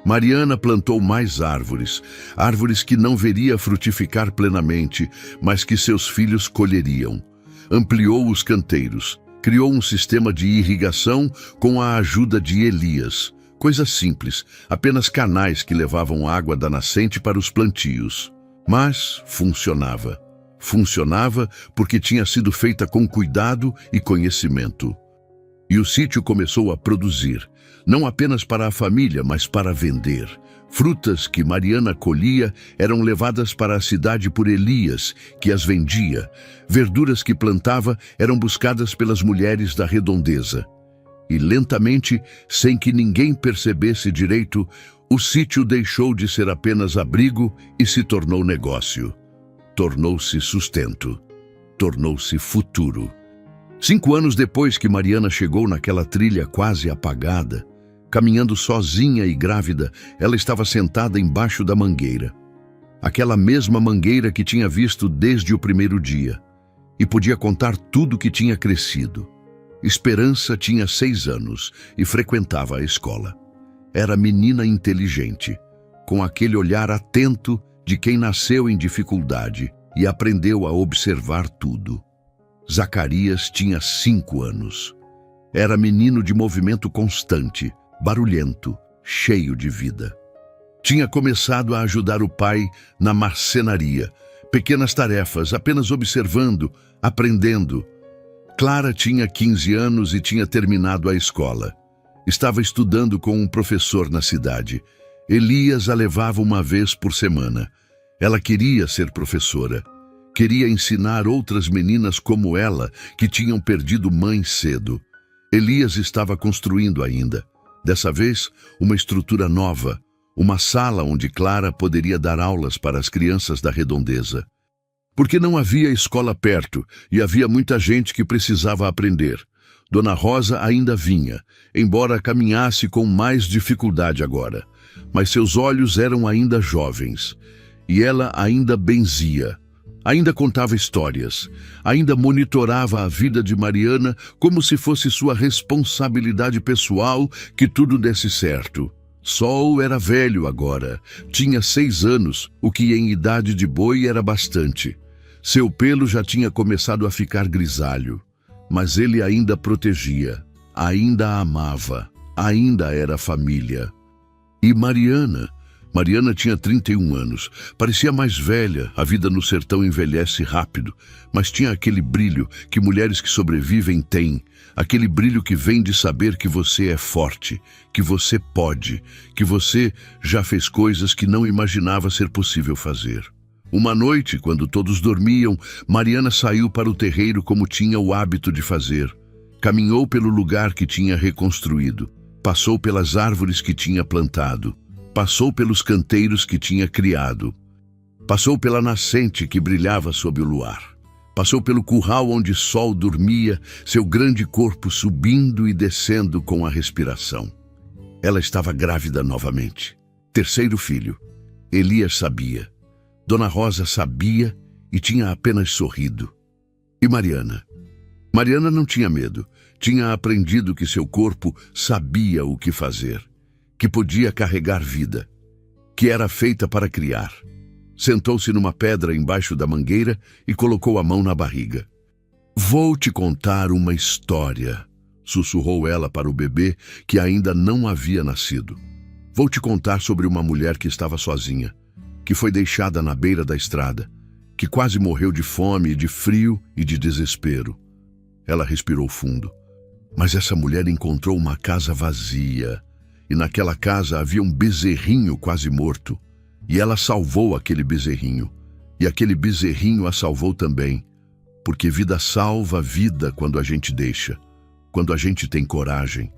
Mariana plantou mais árvores, árvores que não veria frutificar plenamente, mas que seus filhos colheriam. Ampliou os canteiros, criou um sistema de irrigação com a ajuda de Elias. Coisa simples, apenas canais que levavam água da nascente para os plantios. Mas funcionava. Funcionava porque tinha sido feita com cuidado e conhecimento. E o sítio começou a produzir, não apenas para a família, mas para vender. Frutas que Mariana colhia eram levadas para a cidade por Elias, que as vendia. Verduras que plantava eram buscadas pelas mulheres da redondeza. E lentamente, sem que ninguém percebesse direito, o sítio deixou de ser apenas abrigo e se tornou negócio. Tornou-se sustento. Tornou-se futuro. 5 anos depois que Mariana chegou naquela trilha quase apagada, caminhando sozinha e grávida, ela estava sentada embaixo da mangueira. Aquela mesma mangueira que tinha visto desde o primeiro dia, e podia contar tudo que tinha crescido. Esperança tinha 6 anos e frequentava a escola. Era menina inteligente, com aquele olhar atento de quem nasceu em dificuldade e aprendeu a observar tudo. Zacarias tinha 5 anos. Era menino de movimento constante, barulhento, cheio de vida. Tinha começado a ajudar o pai na marcenaria, pequenas tarefas, apenas observando, aprendendo. Clara tinha 15 anos e tinha terminado a escola. Estava estudando com um professor na cidade. Elias a levava uma vez por semana. Ela queria ser professora. Queria ensinar outras meninas como ela, que tinham perdido mãe cedo. Elias estava construindo ainda. Dessa vez, uma estrutura nova. Uma sala onde Clara poderia dar aulas para as crianças da redondeza. Porque não havia escola perto e havia muita gente que precisava aprender. Dona Rosa ainda vinha, embora caminhasse com mais dificuldade agora. Mas seus olhos eram ainda jovens. E ela ainda benzia. Ainda contava histórias. Ainda monitorava a vida de Mariana como se fosse sua responsabilidade pessoal que tudo desse certo. Sol era velho agora. Tinha 6 anos, o que em idade de boi era bastante. Seu pelo já tinha começado a ficar grisalho. Mas ele ainda protegia, ainda a amava, ainda era família. E Mariana tinha 31 anos. Parecia mais velha, a vida no sertão envelhece rápido, mas tinha aquele brilho que mulheres que sobrevivem têm, aquele brilho que vem de saber que você é forte, que você pode, que você já fez coisas que não imaginava ser possível fazer. Uma noite, quando todos dormiam, Mariana saiu para o terreiro como tinha o hábito de fazer. Caminhou pelo lugar que tinha reconstruído, passou pelas árvores que tinha plantado, passou pelos canteiros que tinha criado, passou pela nascente que brilhava sob o luar, passou pelo curral onde Sol dormia, seu grande corpo subindo e descendo com a respiração. Ela estava grávida novamente. 3º filho. Elias sabia. Dona Rosa sabia e tinha apenas sorrido. E Mariana? Mariana não tinha medo. Tinha aprendido que seu corpo sabia o que fazer, que podia carregar vida, que era feita para criar. Sentou-se numa pedra embaixo da mangueira e colocou a mão na barriga. "Vou te contar uma história", sussurrou ela para o bebê que ainda não havia nascido. "Vou te contar sobre uma mulher que estava sozinha, que foi deixada na beira da estrada, que quase morreu de fome, de frio e de desespero." Ela respirou fundo. Mas essa mulher encontrou uma casa vazia, e naquela casa havia um bezerrinho quase morto. E ela salvou aquele bezerrinho, e aquele bezerrinho a salvou também, porque vida salva vida quando a gente deixa, quando a gente tem coragem.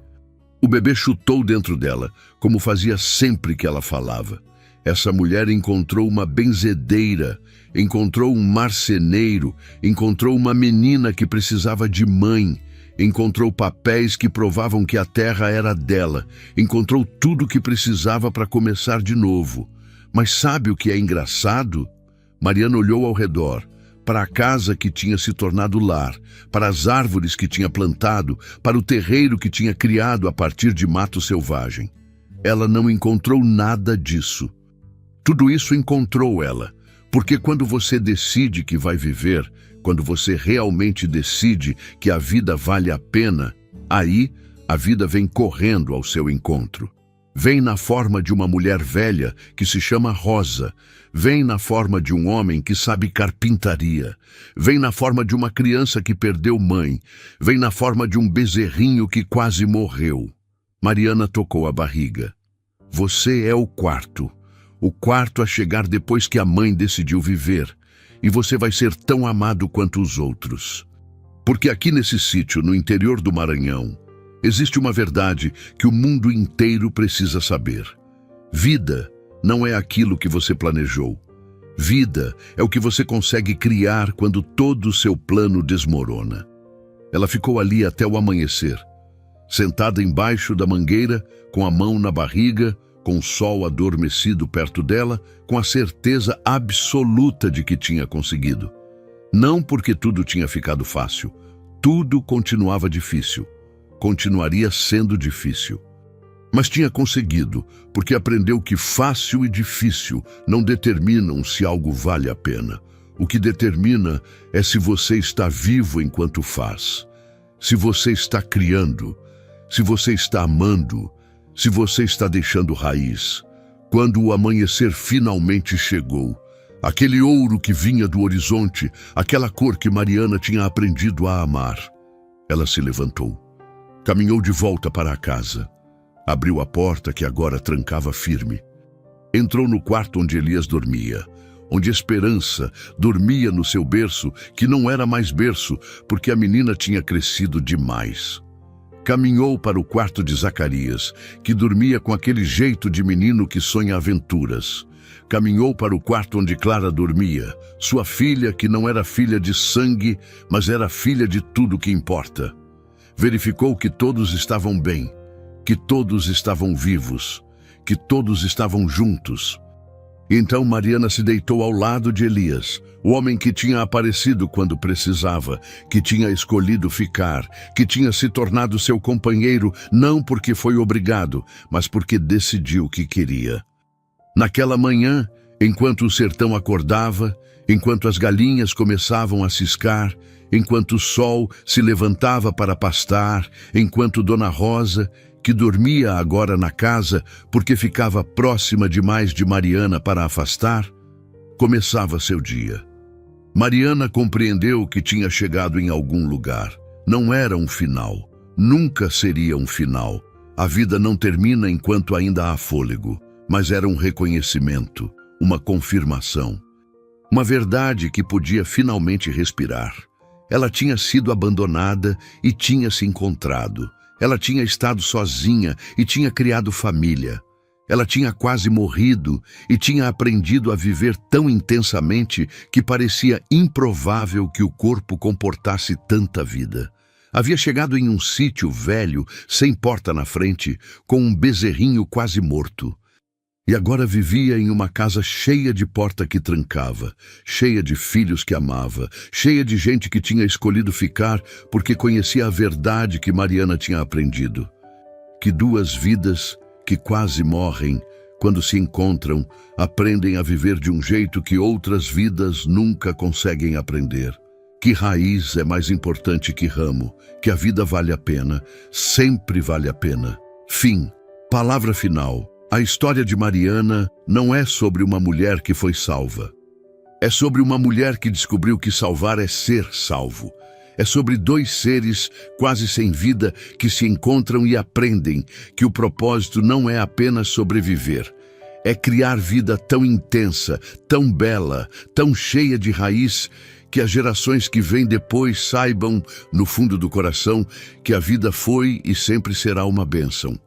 O bebê chutou dentro dela, como fazia sempre que ela falava. Essa mulher encontrou uma benzedeira, encontrou um marceneiro, encontrou uma menina que precisava de mãe, encontrou papéis que provavam que a terra era dela, encontrou tudo o que precisava para começar de novo. Mas sabe o que é engraçado? Mariana olhou ao redor, para a casa que tinha se tornado lar, para as árvores que tinha plantado, para o terreiro que tinha criado a partir de mato selvagem. Ela não encontrou nada disso. Tudo isso encontrou ela, porque quando você decide que vai viver, quando você realmente decide que a vida vale a pena, aí a vida vem correndo ao seu encontro. Vem na forma de uma mulher velha que se chama Rosa. Vem na forma de um homem que sabe carpintaria. Vem na forma de uma criança que perdeu mãe. Vem na forma de um bezerrinho que quase morreu. Mariana tocou a barriga. Você é o quarto a chegar depois que a mãe decidiu viver. E você vai ser tão amado quanto os outros. Porque aqui nesse sítio, no interior do Maranhão, existe uma verdade que o mundo inteiro precisa saber. Vida não é aquilo que você planejou. Vida é o que você consegue criar quando todo o seu plano desmorona. Ela ficou ali até o amanhecer, sentada embaixo da mangueira, com a mão na barriga, com o sol adormecido perto dela, com a certeza absoluta de que tinha conseguido. Não porque tudo tinha ficado fácil. Tudo continuava difícil. Continuaria sendo difícil. Mas tinha conseguido, porque aprendeu que fácil e difícil não determinam se algo vale a pena. O que determina é se você está vivo enquanto faz, se você está criando, se você está amando, se você está deixando raiz. Quando o amanhecer finalmente chegou, aquele ouro que vinha do horizonte, aquela cor que Mariana tinha aprendido a amar, ela se levantou, caminhou de volta para a casa, abriu a porta que agora trancava firme, entrou no quarto onde Elias dormia, onde Esperança dormia no seu berço, que não era mais berço, porque a menina tinha crescido demais. Caminhou para o quarto de Zacarias, que dormia com aquele jeito de menino que sonha aventuras. Caminhou para o quarto onde Clara dormia, sua filha que não era filha de sangue, mas era filha de tudo que importa. Verificou que todos estavam bem, que todos estavam vivos, que todos estavam juntos. Então Mariana se deitou ao lado de Elias, o homem que tinha aparecido quando precisava, que tinha escolhido ficar, que tinha se tornado seu companheiro não porque foi obrigado, mas porque decidiu que queria. Naquela manhã, enquanto o sertão acordava, enquanto as galinhas começavam a ciscar, enquanto o sol se levantava para pastar, enquanto Dona Rosa, que dormia agora na casa porque ficava próxima demais de Mariana para afastar, começava seu dia. Mariana compreendeu que tinha chegado em algum lugar. Não era um final. Nunca seria um final. A vida não termina enquanto ainda há fôlego, mas era um reconhecimento, uma confirmação. Uma verdade que podia finalmente respirar. Ela tinha sido abandonada e tinha se encontrado. Ela tinha estado sozinha e tinha criado família. Ela tinha quase morrido e tinha aprendido a viver tão intensamente que parecia improvável que o corpo comportasse tanta vida. Havia chegado em um sítio velho, sem porta na frente, com um bezerrinho quase morto. E agora vivia em uma casa cheia de porta que trancava, cheia de filhos que amava, cheia de gente que tinha escolhido ficar porque conhecia a verdade que Mariana tinha aprendido. Que duas vidas que quase morrem Quando se encontram, aprendem a viver de um jeito que outras vidas nunca conseguem aprender. Que raiz é mais importante que ramo, que a vida vale a pena, sempre vale a pena. Fim. Palavra final. A história de Mariana não é sobre uma mulher que foi salva. É sobre uma mulher que descobriu que salvar é ser salvo. É sobre dois seres quase sem vida que se encontram e aprendem que o propósito não é apenas sobreviver. É criar vida tão intensa, tão bela, tão cheia de raiz, que as gerações que vêm depois saibam, no fundo do coração, que a vida foi e sempre será uma bênção.